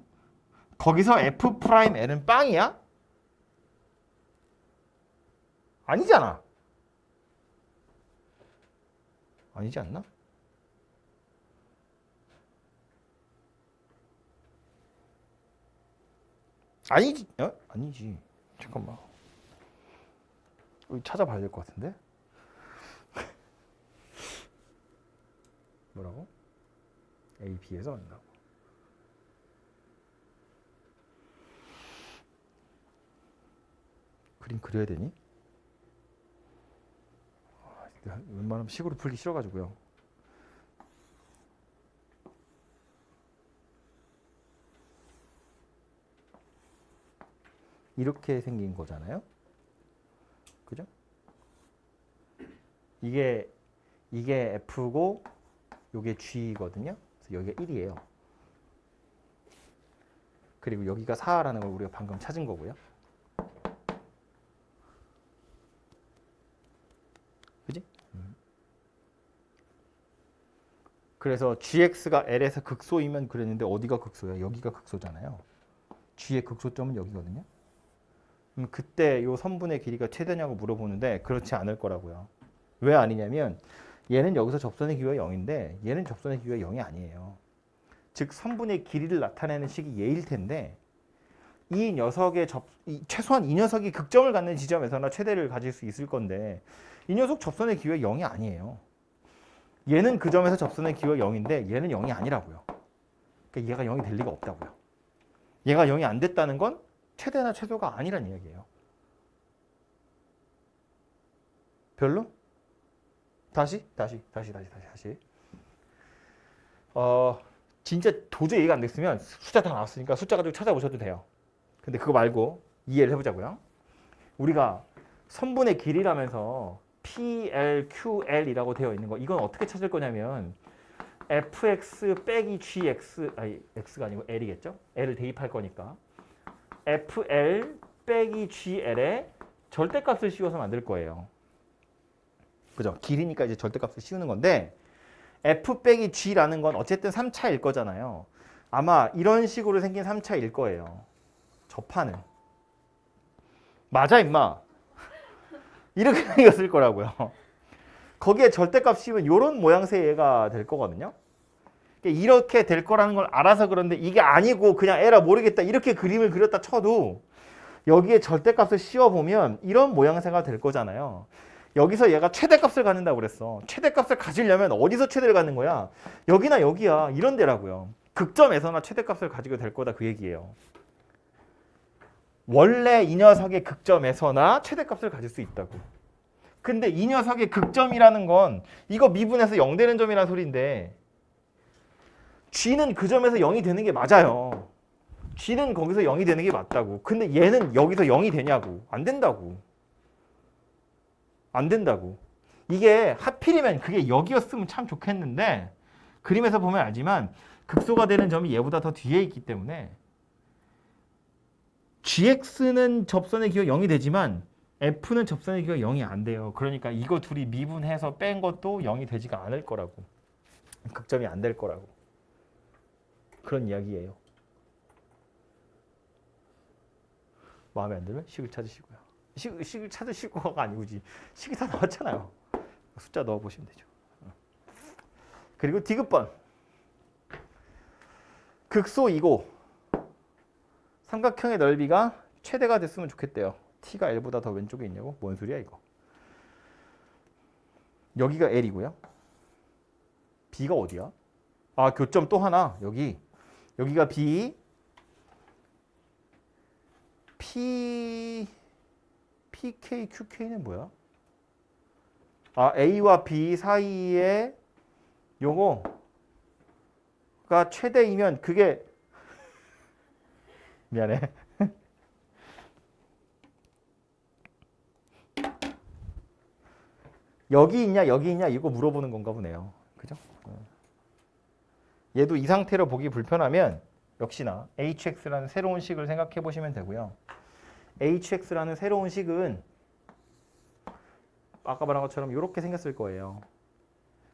거기서 F'L은 빵이야? 아니잖아. 아니지 않나? 아니지. 아니지. 잠깐만. 여기 찾아봐야 될 것 같은데. 뭐라고? A, B에서 만나고. 그림 그려야 되니? 웬만하면 식으로 풀기 싫어가지고요. 이렇게 생긴 거잖아요. 그죠? 이게 F고 요게 G거든요. 그래서 여기가 1이에요. 그리고 여기가 4라는 걸 우리가 방금 찾은 거고요. 그지? 그래서 GX가 L에서 극소이면 그랬는데 어디가 극소야? 여기가 극소잖아요. G의 극소점은 여기거든요. 그때 요 선분의 길이가 최대냐고 물어보는데 그렇지 않을 거라고요. 왜 아니냐면 얘는 여기서 접선의 기호가 0인데 얘는 접선의 기호가 0이 아니에요. 즉 선분의 길이를 나타내는 식이 얘일 텐데 이 녀석의 최소한 이 녀석이 극점을 갖는 지점에서나 최대를 가질 수 있을 건데 이 녀석 접선의 기호가 0이 아니에요. 얘는 그 점에서 접선의 기호가 0인데 얘는 0이 아니라고요. 그러니까 얘가 0이 될 리가 없다고요. 얘가 0이 안 됐다는 건 최대나 최소가 아니란 이야기예요. 별로? 다시. 진짜 도저히 이해가 안 됐으면 숫자 다 나왔으니까 숫자 가지고 찾아보셔도 돼요. 근데 그거 말고 이해를 해보자고요. 우리가 선분의 길이라면서 PLQL이라고 되어 있는 거 이건 어떻게 찾을 거냐면 fx 빼기 gx 아니 x가 아니고 l이겠죠? l을 대입할 거니까 fl 빼기 gl에 절대값을 씌워서 만들 거예요. 그죠? 길이니까 이제 절대값을 씌우는 건데 f 빼기 g라는 건 어쨌든 3차일 거잖아요. 아마 이런 식으로 생긴 3차일 거예요. 접하는. 맞아 임마. 이렇게 생겼을 거라고요. 거기에 절대값 씌우면 이런 모양새의 얘가 될 거거든요. 이렇게 될 거라는 걸 알아서 그런데 이게 아니고 그냥 에라 모르겠다 이렇게 그림을 그렸다 쳐도 여기에 절대값을 씌워보면 이런 모양새가 될 거잖아요. 여기서 얘가 최대값을 갖는다고 그랬어. 최대값을 가지려면 어디서 최대를 갖는 거야? 여기나 여기야. 이런 데라고요. 극점에서나 최대값을 가지게 될 거다 그 얘기예요. 원래 이 녀석의 극점에서나 최대값을 가질 수 있다고. 근데 이 녀석의 극점이라는 건 이거 미분해서 0 되는 점이라는 소리인데 g는 그 점에서 0이 되는 게 맞아요. g는 거기서 0이 되는 게 맞다고. 근데 얘는 여기서 0이 되냐고. 안 된다고. 안 된다고. 이게 하필이면 그게 여기였으면 참 좋겠는데 그림에서 보면 알지만 극소가 되는 점이 얘보다 더 뒤에 있기 때문에 gx는 접선의 기호가 0이 되지만 f는 접선의 기호가 0이 안 돼요. 그러니까 이거 둘이 미분해서 뺀 것도 0이 되지가 않을 거라고. 극점이 안 될 거라고. 그런 이야기예요. 마음에 안 들면 식을 찾으시고요. 식을 찾으실 거가 아니고지. 식이 다 나왔잖아요. 숫자 넣어보시면 되죠. 그리고 디귿번. 극소이고 삼각형의 넓이가 최대가 됐으면 좋겠대요. t가 l보다 더 왼쪽에 있냐고? 뭔 소리야 이거. 여기가 l이고요. b가 어디야? 아 교점 또 하나. 여기가 b pk qk는 뭐야? 아 a와 b 사이에 요거가 최대이면 그게 미안해. 여기 있냐 이거 물어보는 건가 보네요. 그죠? 얘도 이 상태로 보기 불편하면 역시나 hx라는 새로운 식을 생각해 보시면 되고요. hx라는 새로운 식은 아까 말한 것처럼 이렇게 생겼을 거예요.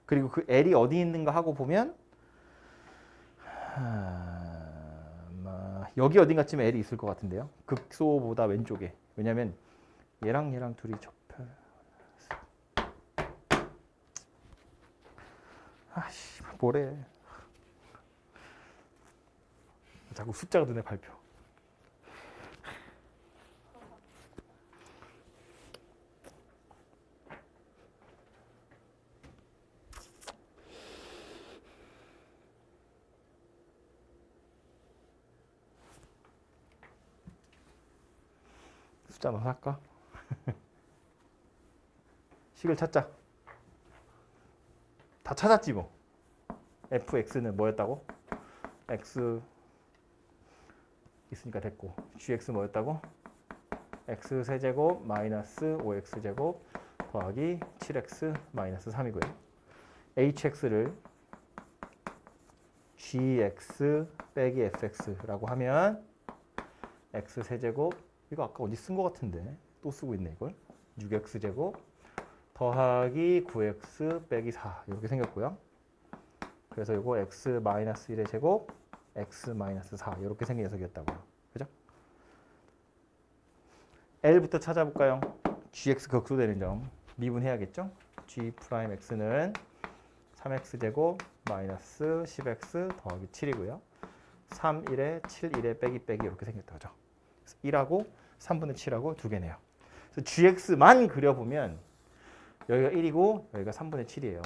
그리고 그 l이 어디 있는가 하고 보면 여기 어딘가쯤에 l이 있을 것 같은데요. 극소보다 왼쪽에. 왜냐면 얘랑 둘이 접해. 아씨 뭐래. 자꾸 숫자가 눈에 밟혀. 숫자 넣어서 할까? 식을 찾자. 다 찾았지 뭐. fx는 뭐였다고? x 있으니까 됐고 gx 뭐였다고? x 세제곱 마이너스 5x제곱 더하기 7x 마이너스 3이고요. hx를 gx 빼기 fx라고 하면 x 세제곱 이거 아까 어디 쓴 것 같은데 또 쓰고 있네 이걸 6x제곱 더하기 9x 빼기 4 이렇게 생겼고요. 그래서 이거 x 마이너스 1의 제곱 x 마이너스 4 이렇게 생긴 녀석이었다고요. 그죠? L부터 찾아볼까요? gx 극소되는 점 미분해야겠죠? g 프라임 x는 3x제곱 마이너스 10x 더하기 7이고요. 3, 1에 7, 1에 빼기 이렇게 생겼다. 그죠? 1하고 3분의 7하고 두 개네요. 그래서 gx만 그려보면 여기가 1이고 여기가 3분의 7이에요.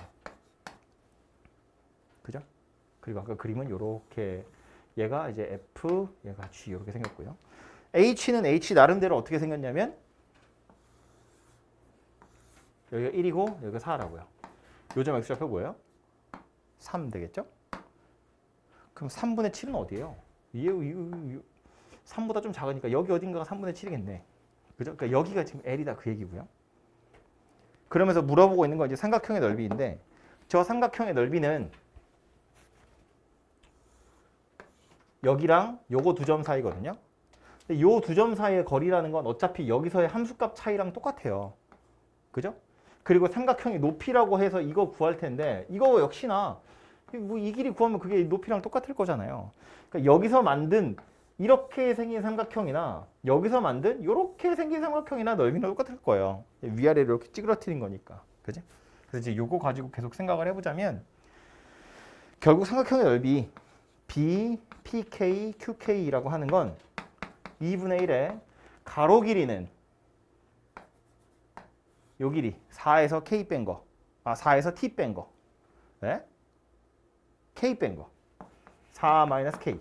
그죠? 그리고 아까 그림은 이렇게 얘가 이제 f, 얘가 g 이렇게 생겼고요. h는 h 나름대로 어떻게 생겼냐면 여기가 1이고 여기가 4라고요. 요점 x좌표 뭐예요? 3 되겠죠? 그럼 3분의 7은 어디예요? 3보다 좀 작으니까 여기 어딘가가 3분의 7이겠네. 그죠? 그러니까 여기가 지금 L이다 그 얘기고요. 그러면서 물어보고 있는 건 이제 삼각형의 넓이인데 저 삼각형의 넓이는 여기랑 요거 두 점 사이거든요. 근데 요 두 점 사이의 거리라는 건 어차피 여기서의 함수값 차이랑 똑같아요. 그죠? 그리고 삼각형의 높이라고 해서 이거 구할 텐데 이거 역시나 뭐 이 길이 구하면 그게 높이랑 똑같을 거잖아요. 그러니까 여기서 만든 이렇게 생긴 삼각형이나 여기서 만든 이렇게 생긴 삼각형이나 넓이는 똑같을 거예요. 위아래로 이렇게 찌그러뜨린 거니까. 그지? 그래서 이제 요거 가지고 계속 생각을 해보자면 결국 삼각형의 넓이 B, PK, QK라고 하는 건 2분의 1의 가로 길이는 요 길이 4에서 K 뺀 거, 4에서 T 뺀 거, 네? K 뺀 거, 4 마이너스 K.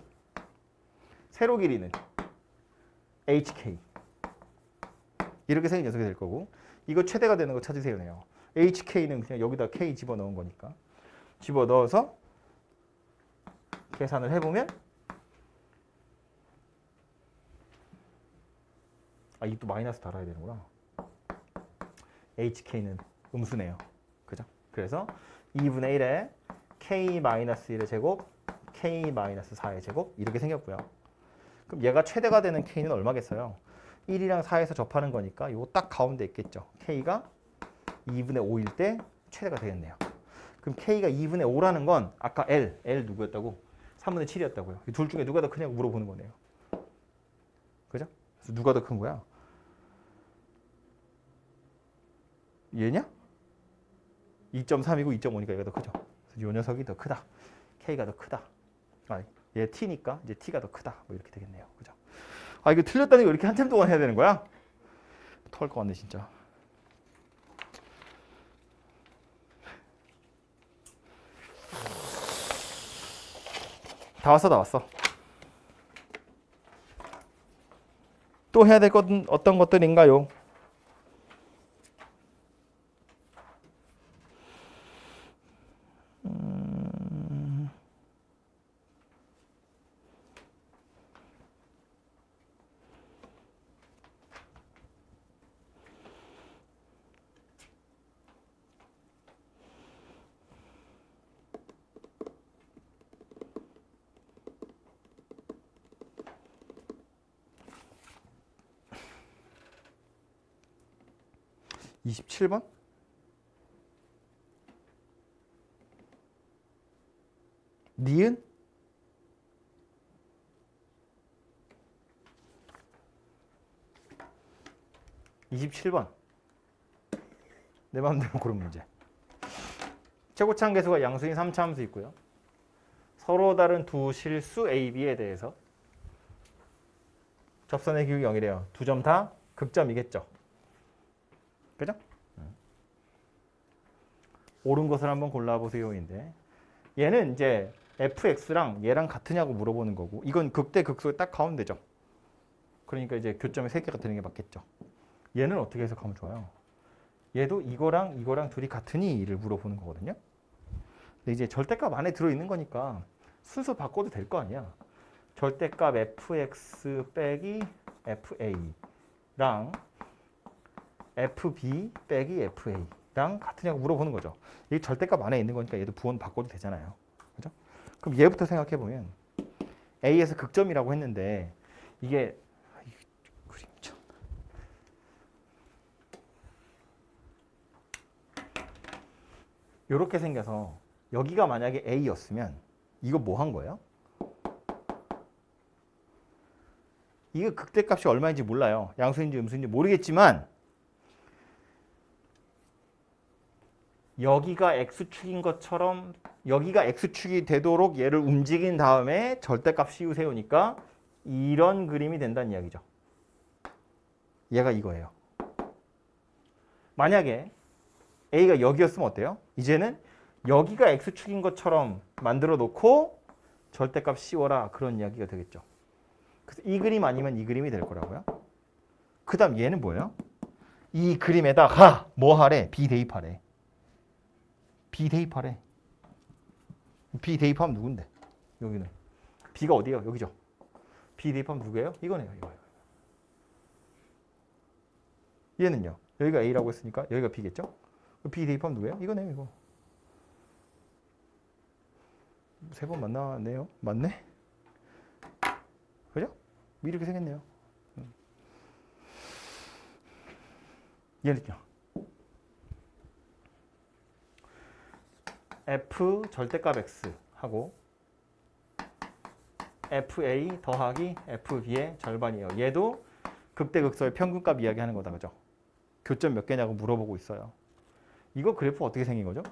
세로 길이는 HK. 이렇게 생긴 녀석이 될 거고 이거 최대가 되는 거 찾으세요. HK는 그냥 여기다 K 집어넣은 거니까 집어넣어서 계산을 해보면 이게 또 마이너스 달아야 되는구나. HK는 음수네요. 그죠? 그래서 2분의 1에 K-1의 제곱, K-4의 제곱 이렇게 생겼고요. 그럼 얘가 최대가 되는 K는 얼마겠어요? 1이랑 4에서 접하는 거니까 이거 딱 가운데 있겠죠. K가 2분의 5일 때 최대가 되겠네요. 그럼 K가 2분의 5라는 건 아까 L 누구였다고? 3분의 7이었다고요. 둘 중에 누가 더 크냐고 물어보는 거네요. 그죠? 그래서 누가 더 큰 거야? 얘냐? 2.3이고 2.5니까 얘가 더 크죠. 그래서 이 녀석이 더 크다. K가 더 크다. 얘 T니까 이제 T가 더 크다. 뭐 이렇게 되겠네요. 그죠? 이거 틀렸다는 거 이렇게 한참 동안 해야 되는 거야? 토할 것 같네 진짜. 다 왔어. 또 해야 될 것은 어떤 것들인가요? 음. 27번? 니은? (27번) 내 마음대로 고른 문제. 최고차항 계수가 양수인 3차 함수 있고요. 서로 다른 두 실수 A, B에 대해서 접선의 기울기 0이래요. 두 점 다 극점이겠죠. 그죠? 옳은 것을 한번 골라보세요인데 얘는 이제 fx랑 얘랑 같으냐고 물어보는 거고 이건 극대 극소의 딱 가운데죠. 그러니까 이제 교점이 3개가 되는 게 맞겠죠. 얘는 어떻게 해석하면 좋아요? 얘도 이거랑 둘이 같으니를 물어보는 거거든요. 근데 이제 절대값 안에 들어있는 거니까 순서 바꿔도 될 거 아니야. 절대값 fx 빼기 fa랑 fb 빼기 fa랑 같으냐고 물어보는 거죠. 이게 절대값 안에 있는 거니까 얘도 부호는 바꿔도 되잖아요. 그죠? 그럼 얘부터 생각해 보면 a에서 극점이라고 했는데 이게 그림 참. 이렇게 생겨서 여기가 만약에 a였으면 이거 뭐 한 거예요? 이게 극대값이 얼마인지 몰라요. 양수인지 음수인지 모르겠지만 여기가 x축인 것처럼 여기가 x축이 되도록 얘를 움직인 다음에 절대값 CU 세우니까 이런 그림이 된다는 이야기죠. 얘가 이거예요. 만약에 A가 여기였으면 어때요? 이제는 여기가 x축인 것처럼 만들어 놓고 절대값 씌워라 그런 이야기가 되겠죠. 그래서 이 그림 아니면 이 그림이 될 거라고요. 그 다음 얘는 뭐예요? 이 그림에다가 뭐 하래? B 대입하래. B 대입하래. B 대입하면 누군데? 여기는. B가 어디예요? 여기죠. B 대입하면 누구예요? 이거네요. 이거예요. 얘는요. 여기가 A라고 했으니까 여기가 B겠죠? B 대입하면 누구예요? 이거네요. 이거. 세 번 만나네요. 맞네? 그죠? 이렇게 생겼네요. 얘는요. F 절대값 X 하고 FA 더하기 FB의 절반이에요. 얘도 극대극소의 평균값 이야기하는 거다. 그죠? 교점 몇 개냐고 물어보고 있어요. 이거 그래프 어떻게 생긴 거죠?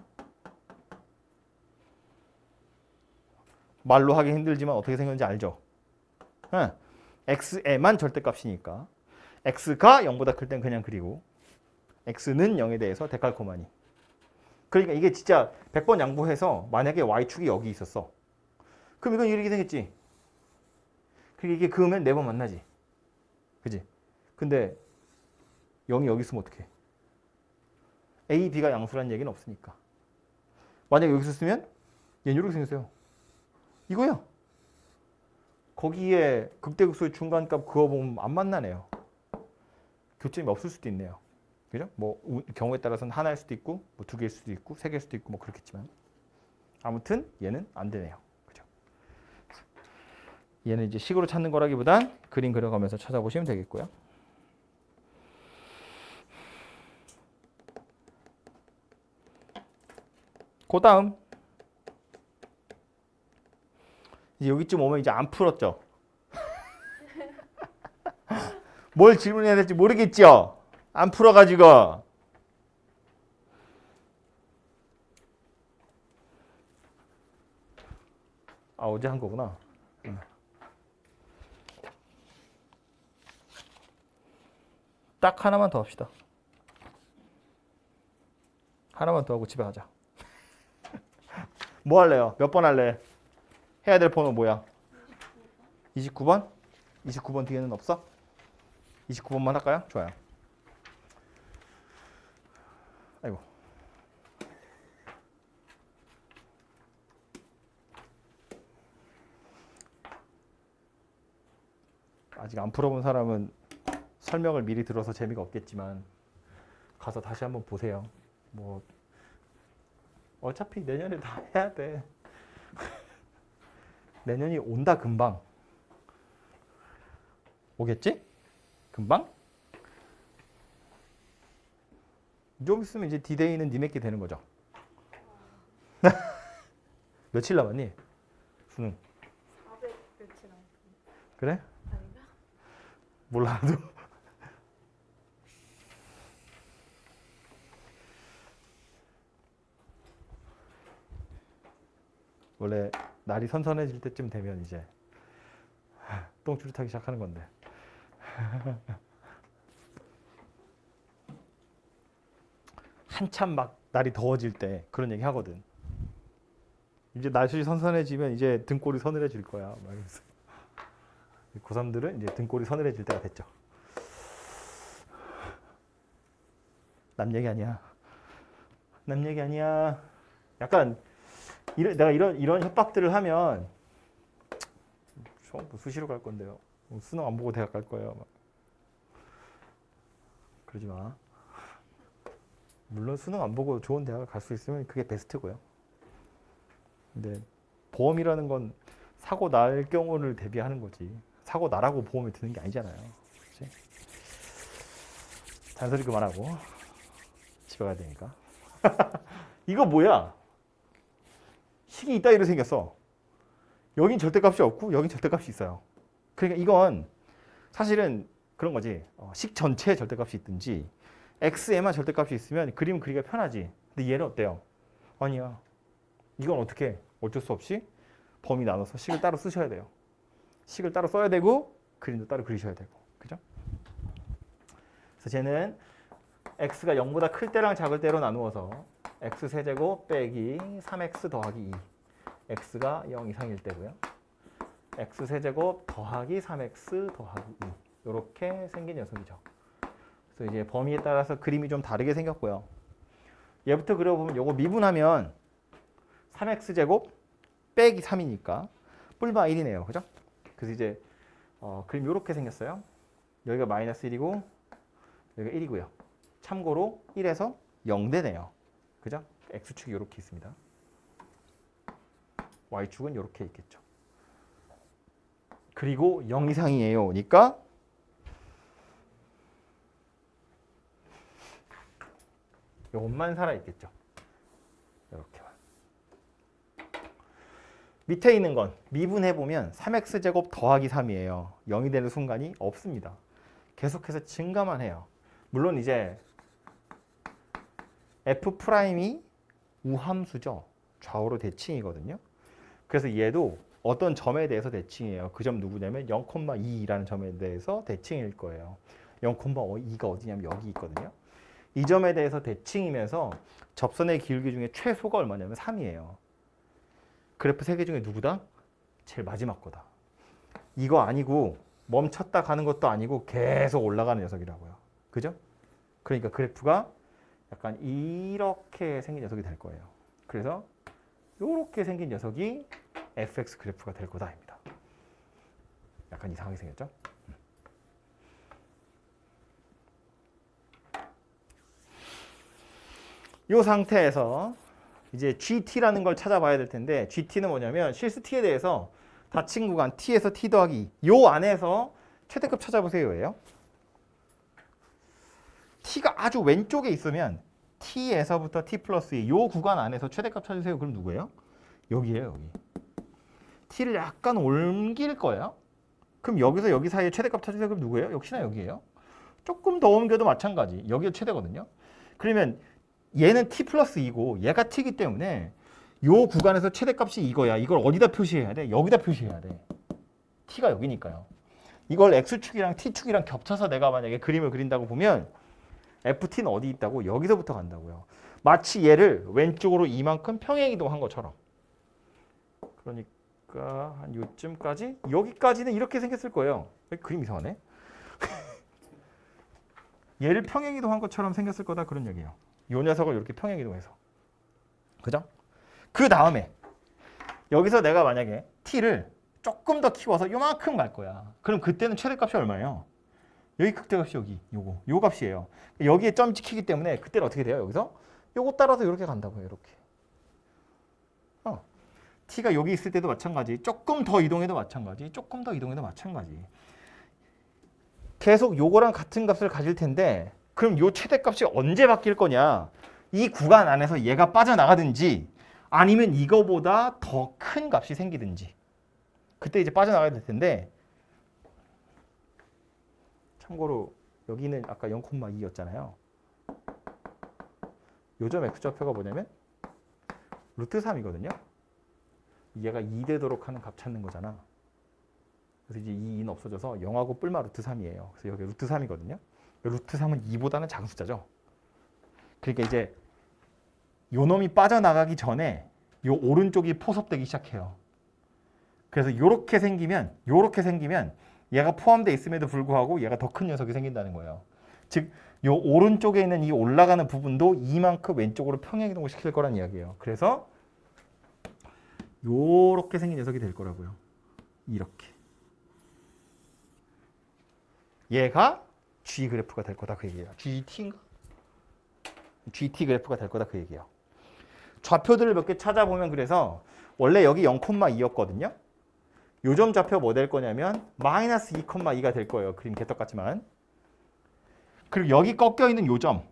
말로 하기 힘들지만 어떻게 생겼는지 알죠? 응. x에만 절대값이니까 x가 0보다 클 땐 그냥 그리고 x는 0에 대해서 데칼코마니. 그러니까 이게 진짜 100번 양보해서 만약에 y축이 여기 있었어. 그럼 이건 이렇게 되겠지. 그러니까 이게 그으면 4번 만나지. 그지? 근데 0이 여기 있으면 어떡해? A, B가 양수라는 얘기는 없으니까. 만약에 여기 있었으면 얘는 이렇게 생겼어요. 이거야. 거기에 극대극소의 중간값 그어보면 안 만나네요. 교점이 없을 수도 있네요. 그죠? 뭐 경우에 따라서는 하나일 수도 있고 뭐 2개일 수도 있고 3개일 수도 있고 뭐 그렇겠지만 아무튼 얘는 안 되네요. 그죠? 얘는 이제 식으로 찾는 거라기보단 그림 그려가면서 찾아보시면 되겠고요. 그 다음 이제 여기쯤 오면 이제 안 풀었죠. 뭘 질문해야 될지 모르겠죠. 안 풀어가지고. 아 어제 한 거구나. 딱 하나만 더 합시다. 하나만 더 하고 집에 가자. 뭐 할래요? 몇 번 할래? 해야 될 번호 뭐야? 29번? 29번 뒤에는 없어? 29번만 할까요? 좋아요. 아이고. 아직 안 풀어본 사람은 설명을 미리 들어서 재미가 없겠지만 가서 다시 한번 보세요. 뭐 어차피 내년에 다 해야 돼. 내년이 온다 금방. 오겠지? 금방? 좀 있으면 이제 D-Day는 니네께 되는 거죠. 며칠 남았니? 수능. 400 며칠 안 그래? 아닌가? 몰라. 나도. 원래 날이 선선해질 때쯤 되면 이제 똥줄이 타기 시작하는 건데. 한참 막 날이 더워질 때 그런 얘기 하거든. 이제 날씨 선선해지면 이제 등골이 서늘해질 거야. 막 이러면서. 고3들은 이제 등골이 서늘해질 때가 됐죠. 남 얘기 아니야. 남 얘기 아니야. 약간 내가 이런 협박들을 하면 저 수시로 갈 건데요. 수능 안 보고 대학 갈 거예요. 막. 그러지 마. 물론 수능 안 보고 좋은 대학을 갈 수 있으면 그게 베스트고요. 근데 보험이라는 건 사고 날 경우를 대비하는 거지. 사고 나라고 보험이 드는 게 아니잖아요. 그치? 잔소리 그만하고 집에 가야 되니까. 이거 뭐야? 식이 이따위로 생겼어. 여긴 절대값이 없고 여긴 절대값이 있어요. 그러니까 이건 사실은 그런 거지. 식 전체에 절대값이 있든지 x에만 절대값이 있으면 그림 그리기가 편하지. 근데 얘는 어때요? 아니야. 이건 어떻게 해? 어쩔 수 없이 범위 나눠서 식을 따로 쓰셔야 돼요. 식을 따로 써야 되고 그림도 따로 그리셔야 되고. 그죠? 그래서 쟤는 x가 0보다 클 때랑 작을 때로 나누어서 x 세제곱 빼기 3x 더하기 2. x가 0 이상일 때고요. x 세제곱 더하기 3x 더하기 2. 이렇게 생긴 녀석이죠. 그래서 이제 범위에 따라서 그림이 좀 다르게 생겼고요. 얘부터 그려보면 요거 미분하면 3x 제곱 빼기 3이니까 뿔마 1이네요. 그죠? 그래서 이제 그림 이렇게 생겼어요. 여기가 마이너스 1이고 여기가 1이고요. 참고로 1에서 0되네요. 그죠? x축이 이렇게 있습니다. y축은 이렇게 있겠죠. 그리고 0 이상이에요. 그러니까 요것만 살아있겠죠. 이렇게만. 밑에 있는 건 미분해보면 3x제곱 더하기 3이에요. 0이 되는 순간이 없습니다. 계속해서 증가만 해요. 물론 이제 f'이 우함수죠. 좌우로 대칭이거든요. 그래서 얘도 어떤 점에 대해서 대칭이에요. 그 점 누구냐면 0,2라는 점에 대해서 대칭일 거예요. 0,2가 어디냐면 여기 있거든요. 이 점에 대해서 대칭이면서 접선의 기울기 중에 최소가 얼마냐면 3이에요. 그래프 3개 중에 누구다? 제일 마지막 거다. 이거 아니고 멈췄다 가는 것도 아니고 계속 올라가는 녀석이라고요. 그죠? 그러니까 그래프가 약간 이렇게 생긴 녀석이 될 거예요. 그래서 이렇게 생긴 녀석이 fx 그래프가 될 거다입니다. 약간 이상하게 생겼죠? 이 상태에서 이제 GT라는 걸 찾아봐야 될 텐데 GT는 뭐냐면 실수 T에 대해서 닫힌 구간 T에서 T 더하기 요 안에서 최대값 찾아보세요예요. T가 아주 왼쪽에 있으면 T에서부터 T 플러스 2 요 구간 안에서 최대값 찾으세요. 그럼 누구예요? 여기예요. 여기. T를 약간 옮길 거예요. 그럼 여기서 여기 사이에 최대값 찾으세요. 그럼 누구예요? 역시나 여기예요. 조금 더 옮겨도 마찬가지. 여기가 최대거든요. 그러면 얘는 T 플러스 2고 얘가 T이기 때문에 요 구간에서 최대값이 이거야. 이걸 어디다 표시해야 돼? 여기다 표시해야 돼. T가 여기니까요. 이걸 X축이랑 T축이랑 겹쳐서 내가 만약에 그림을 그린다고 보면 FT는 어디 있다고? 여기서부터 간다고요. 마치 얘를 왼쪽으로 이만큼 평행이동한 것처럼. 그러니까 한 요쯤까지? 여기까지는 이렇게 생겼을 거예요. 그림 이상하네. 얘를 평행이동한 것처럼 생겼을 거다 그런 얘기예요. 요 녀석을 이렇게 평행이동해서. 그죠? 그 다음에 여기서 내가 만약에 t를 조금 더 키워서 요만큼 갈 거야. 그럼 그때는 최대값이 얼마예요? 여기 극대값이 여기 요 값이에요. 여기에 점 찍히기 때문에 그때는 어떻게 돼요? 여기서 요거 따라서 이렇게 간다고요. 이렇게. t가 여기 있을 때도 마찬가지. 조금 더 이동해도 마찬가지. 조금 더 이동해도 마찬가지. 계속 요거랑 같은 값을 가질 텐데 그럼 요 최대값이 언제 바뀔 거냐? 이 구간 안에서 얘가 빠져나가든지 아니면 이거보다 더 큰 값이 생기든지 그때 이제 빠져나가야 될 텐데 참고로 여기는 아까 0,2였잖아요. 요점 x좌표가 뭐냐면 루트 3이거든요. 얘가 2 되도록 하는 값 찾는 거잖아. 그래서 이제 이 2는 없어져서 0하고 뿔마 루트 3이에요. 그래서 여기 루트 3이거든요. 루트 3은 2보다는 작은 숫자죠. 그러니까 이제 요 놈이 빠져나가기 전에 요 오른쪽이 포섭되기 시작해요. 그래서 요렇게 생기면 얘가 포함되어 있음에도 불구하고 얘가 더 큰 녀석이 생긴다는 거예요. 즉 요 오른쪽에 있는 이 올라가는 부분도 이만큼 왼쪽으로 평행이동을 시킬 거란 이야기예요. 그래서 요렇게 생긴 녀석이 될 거라고요. 이렇게. 얘가 G 그래프가 될 거다 그 얘기예요. GT인가? GT 그래프가 될 거다 그 얘기예요. 좌표들을 몇 개 찾아보면 그래서 원래 여기 0,2였거든요. 요점 좌표 뭐 될 거냐면 마이너스 2,2가 될 거예요. 그림 개떡같지만. 그리고 여기 꺾여 있는 요점.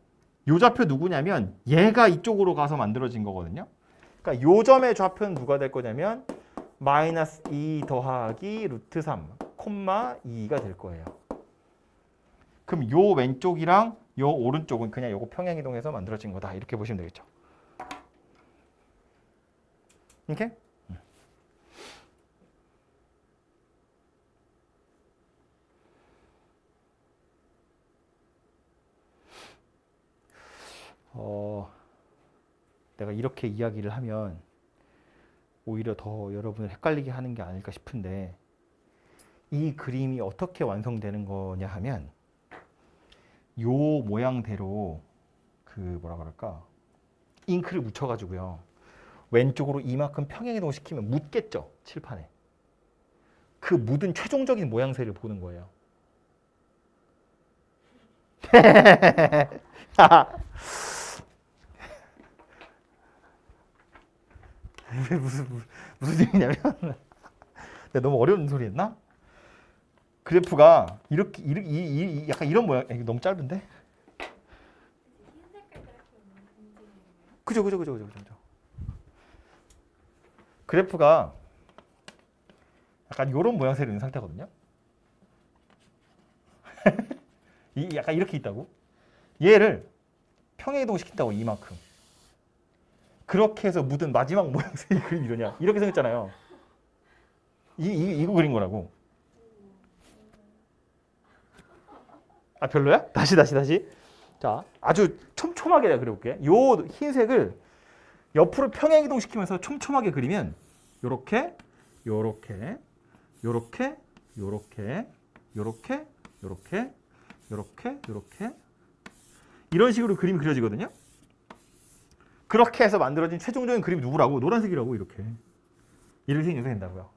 요 좌표 누구냐면 얘가 이쪽으로 가서 만들어진 거거든요. 그러니까 요점의 좌표는 누가 될 거냐면 마이너스 2 더하기 루트 3, 콤마 2가 될 거예요. 그럼 요 왼쪽이랑 요 오른쪽은 그냥 요거 평행이동해서 만들어진 거다. 이렇게 보시면 되겠죠. 오케이? 내가 이렇게 이야기를 하면 오히려 더 여러분을 헷갈리게 하는 게 아닐까 싶은데 이 그림이 어떻게 완성되는 거냐 하면 요 모양대로 그 뭐라 그럴까 잉크를 묻혀가지고요 왼쪽으로 이만큼 평행이동 시키면 묻겠죠 칠판에 그 묻은 최종적인 모양새를 보는 거예요. 무슨 얘기냐면 내가 너무 어려운 소리 했나? 그래프가 이렇게 약간 이런 모양 이거 너무 짧은데? 그죠. 그래프가 약간 이런 모양새로 있는 상태거든요. 약간 이렇게 있다고? 얘를 평행이동 시킨다고 이만큼. 그렇게 해서 묻은 마지막 모양새의 그림이 이러냐? 이렇게 생겼잖아요. 이거 그린 거라고. 아 별로야? 다시. 자, 아주 촘촘하게 내가 그려볼게. 요 흰색을 옆으로 평행이동 시키면서 촘촘하게 그리면 요렇게 이런 식으로 그림이 그려지거든요. 그렇게 해서 만들어진 최종적인 그림이 누구라고? 노란색이라고 이렇게 생겨서 된다고요.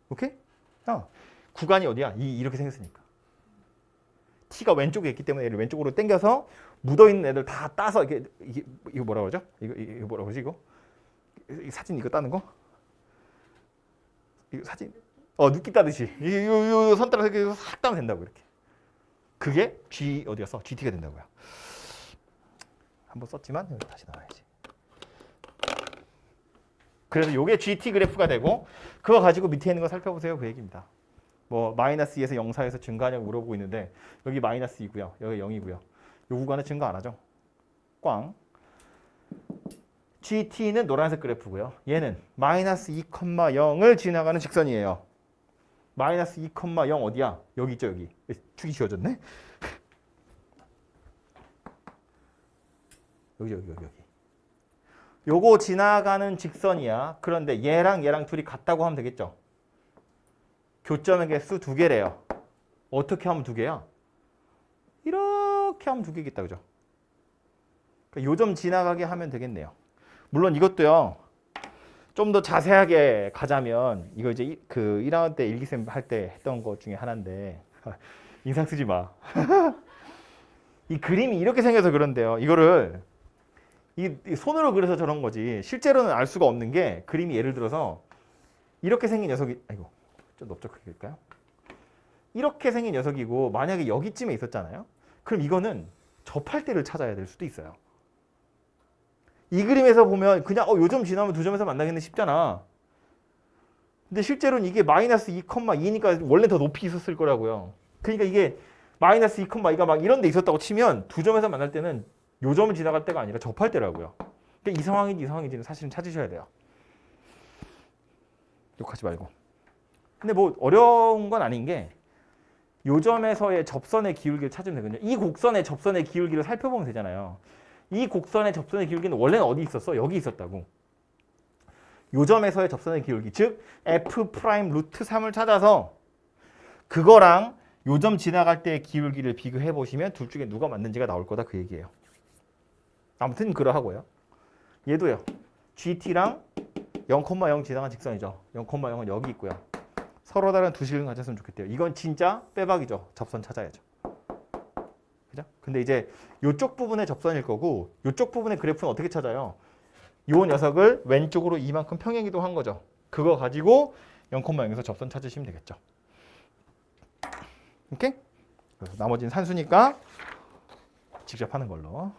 오케이? 구간이 어디야? 이렇게 생겼으니까. T가 왼쪽에 있기 때문에 얘를 왼쪽으로 당겨서 묻어있는 애들 다 따서 이거 뭐라고 하죠? 이거 뭐라고 하지 이거? 이 사진 이거 따는 거? 이거 사진? 눕기 따듯이 이 선 따라서 이렇게 싹 따면 된다고 이렇게. 그게 G 어디였어? GT가 된다고요. 한번 썼지만 여기 다시 나와야지. 그래서 이게 GT 그래프가 되고 그거 가지고 밑에 있는 거 살펴보세요 그 얘기입니다. 뭐 마이너스 2에서 0 사이에서 증가하냐고 물어보고 있는데 여기 마이너스 2고요. 여기 0이고요. 요 구간은 증가 안 하죠. 꽝. GT는 노란색 그래프고요. 얘는 마이너스 2,0을 지나가는 직선이에요. 마이너스 2,0 어디야? 여기 있죠 여기. 축이 지워졌네. 여기. 요거 지나가는 직선이야. 그런데 얘랑 둘이 같다고 하면 되겠죠. 교점의 개수 2개래요. 어떻게 하면 2개야? 이렇게 하면 2개겠다. 그죠? 그러니까 요점 지나가게 하면 되겠네요. 물론 이것도요. 좀 더 자세하게 가자면 이거 이제 그 1학년 때 일기쌤 할 때 했던 것 중에 하나인데 인상 쓰지 마. 이 그림이 이렇게 생겨서 그런데요. 이거를 이 손으로 그려서 저런 거지 실제로는 알 수가 없는 게 그림이 예를 들어서 이렇게 생긴 녀석이 아이고 좀 넓적하게 그릴까요? 이렇게 생긴 녀석이고 만약에 여기쯤에 있었잖아요. 그럼 이거는 접할 때를 찾아야 될 수도 있어요. 이 그림에서 보면 그냥 요점 지나면 2점에서 만나겠네 싶잖아. 근데 실제로는 이게 마이너스 2,2니까 원래 더 높이 있었을 거라고요. 그러니까 이게 마이너스 2,2가 막 이런 데 있었다고 치면 2점에서 만날 때는 요점을 지나갈 때가 아니라 접할 때라고요. 그러니까 이 상황인지는 사실은 찾으셔야 돼요. 욕하지 말고. 근데 뭐 어려운 건 아닌 게 요점에서의 접선의 기울기를 찾으면 되거든요. 이 곡선의 접선의 기울기를 살펴보면 되잖아요. 이 곡선의 접선의 기울기는 원래는 어디 있었어? 여기 있었다고. 요점에서의 접선의 기울기, 즉 f 프라임 루트 3을 찾아서 그거랑 요점 지나갈 때의 기울기를 비교해 보시면 둘 중에 누가 맞는지가 나올 거다 그 얘기예요. 아무튼 그러하고요. 얘도요. GT랑 0,0 지나간 직선이죠. 0,0은 여기 있고요. 서로 다른 두 식을 가졌으면 좋겠대요. 이건 진짜 빼박이죠. 접선 찾아야죠. 그죠? 근데 이제 이쪽 부분의 접선일 거고 이쪽 부분의 그래프는 어떻게 찾아요? 이 녀석을 왼쪽으로 이만큼 평행이동한 거죠. 그거 가지고 0,0에서 접선 찾으시면 되겠죠. 오케이? 그래서 나머지는 산수니까 직접 하는 걸로.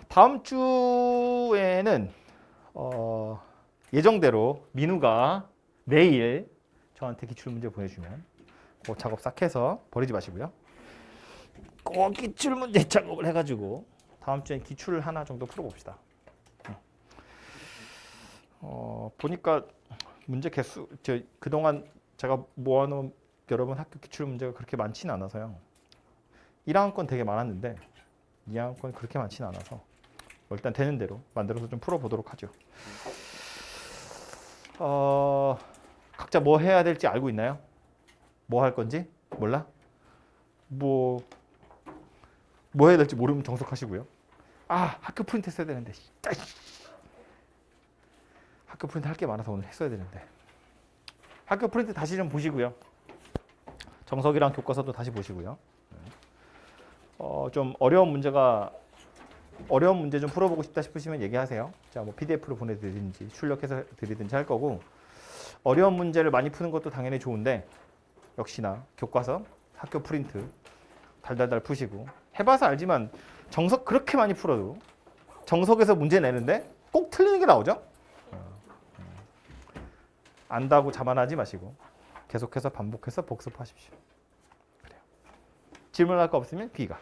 다음 주에는 예정대로 민우가 내일 저한테 기출문제 보내주면 그 작업 싹 해서 버리지 마시고요. 꼭 기출 문제 작업을 해가지고 다음 주엔 기출을 하나 정도 풀어봅시다. 보니까 문제 개수 그동안 제가 모아놓은 여러 번 학교 기출 문제가 그렇게 많지는 않아서요. 1학년권 되게 많았는데 2학년권 그렇게 많지는 않아서 일단 되는 대로 만들어서 좀 풀어보도록 하죠. 각자 뭐 해야 될지 알고 있나요? 뭐 할 건지 몰라? 뭐 해야 될지 모르면 정석하시고요. 학교 프린트 했어야 되는데. 학교 프린트 할 게 많아서 오늘 했어야 되는데. 학교 프린트 다시 좀 보시고요. 정석이랑 교과서도 다시 보시고요. 좀 어려운 문제 좀 풀어보고 싶다 싶으시면 얘기하세요. 자, 뭐 PDF로 보내드리든지 출력해서 드리든지 할 거고, 어려운 문제를 많이 푸는 것도 당연히 좋은데 역시나 교과서, 학교 프린트 달달달 푸시고, 해봐서 알지만 정석 그렇게 많이 풀어도 정석에서 문제 내는데 꼭 틀리는 게 나오죠. 안다고 자만하지 마시고 계속해서 반복해서 복습하십시오. 그래요. 질문할 거 없으면 B가.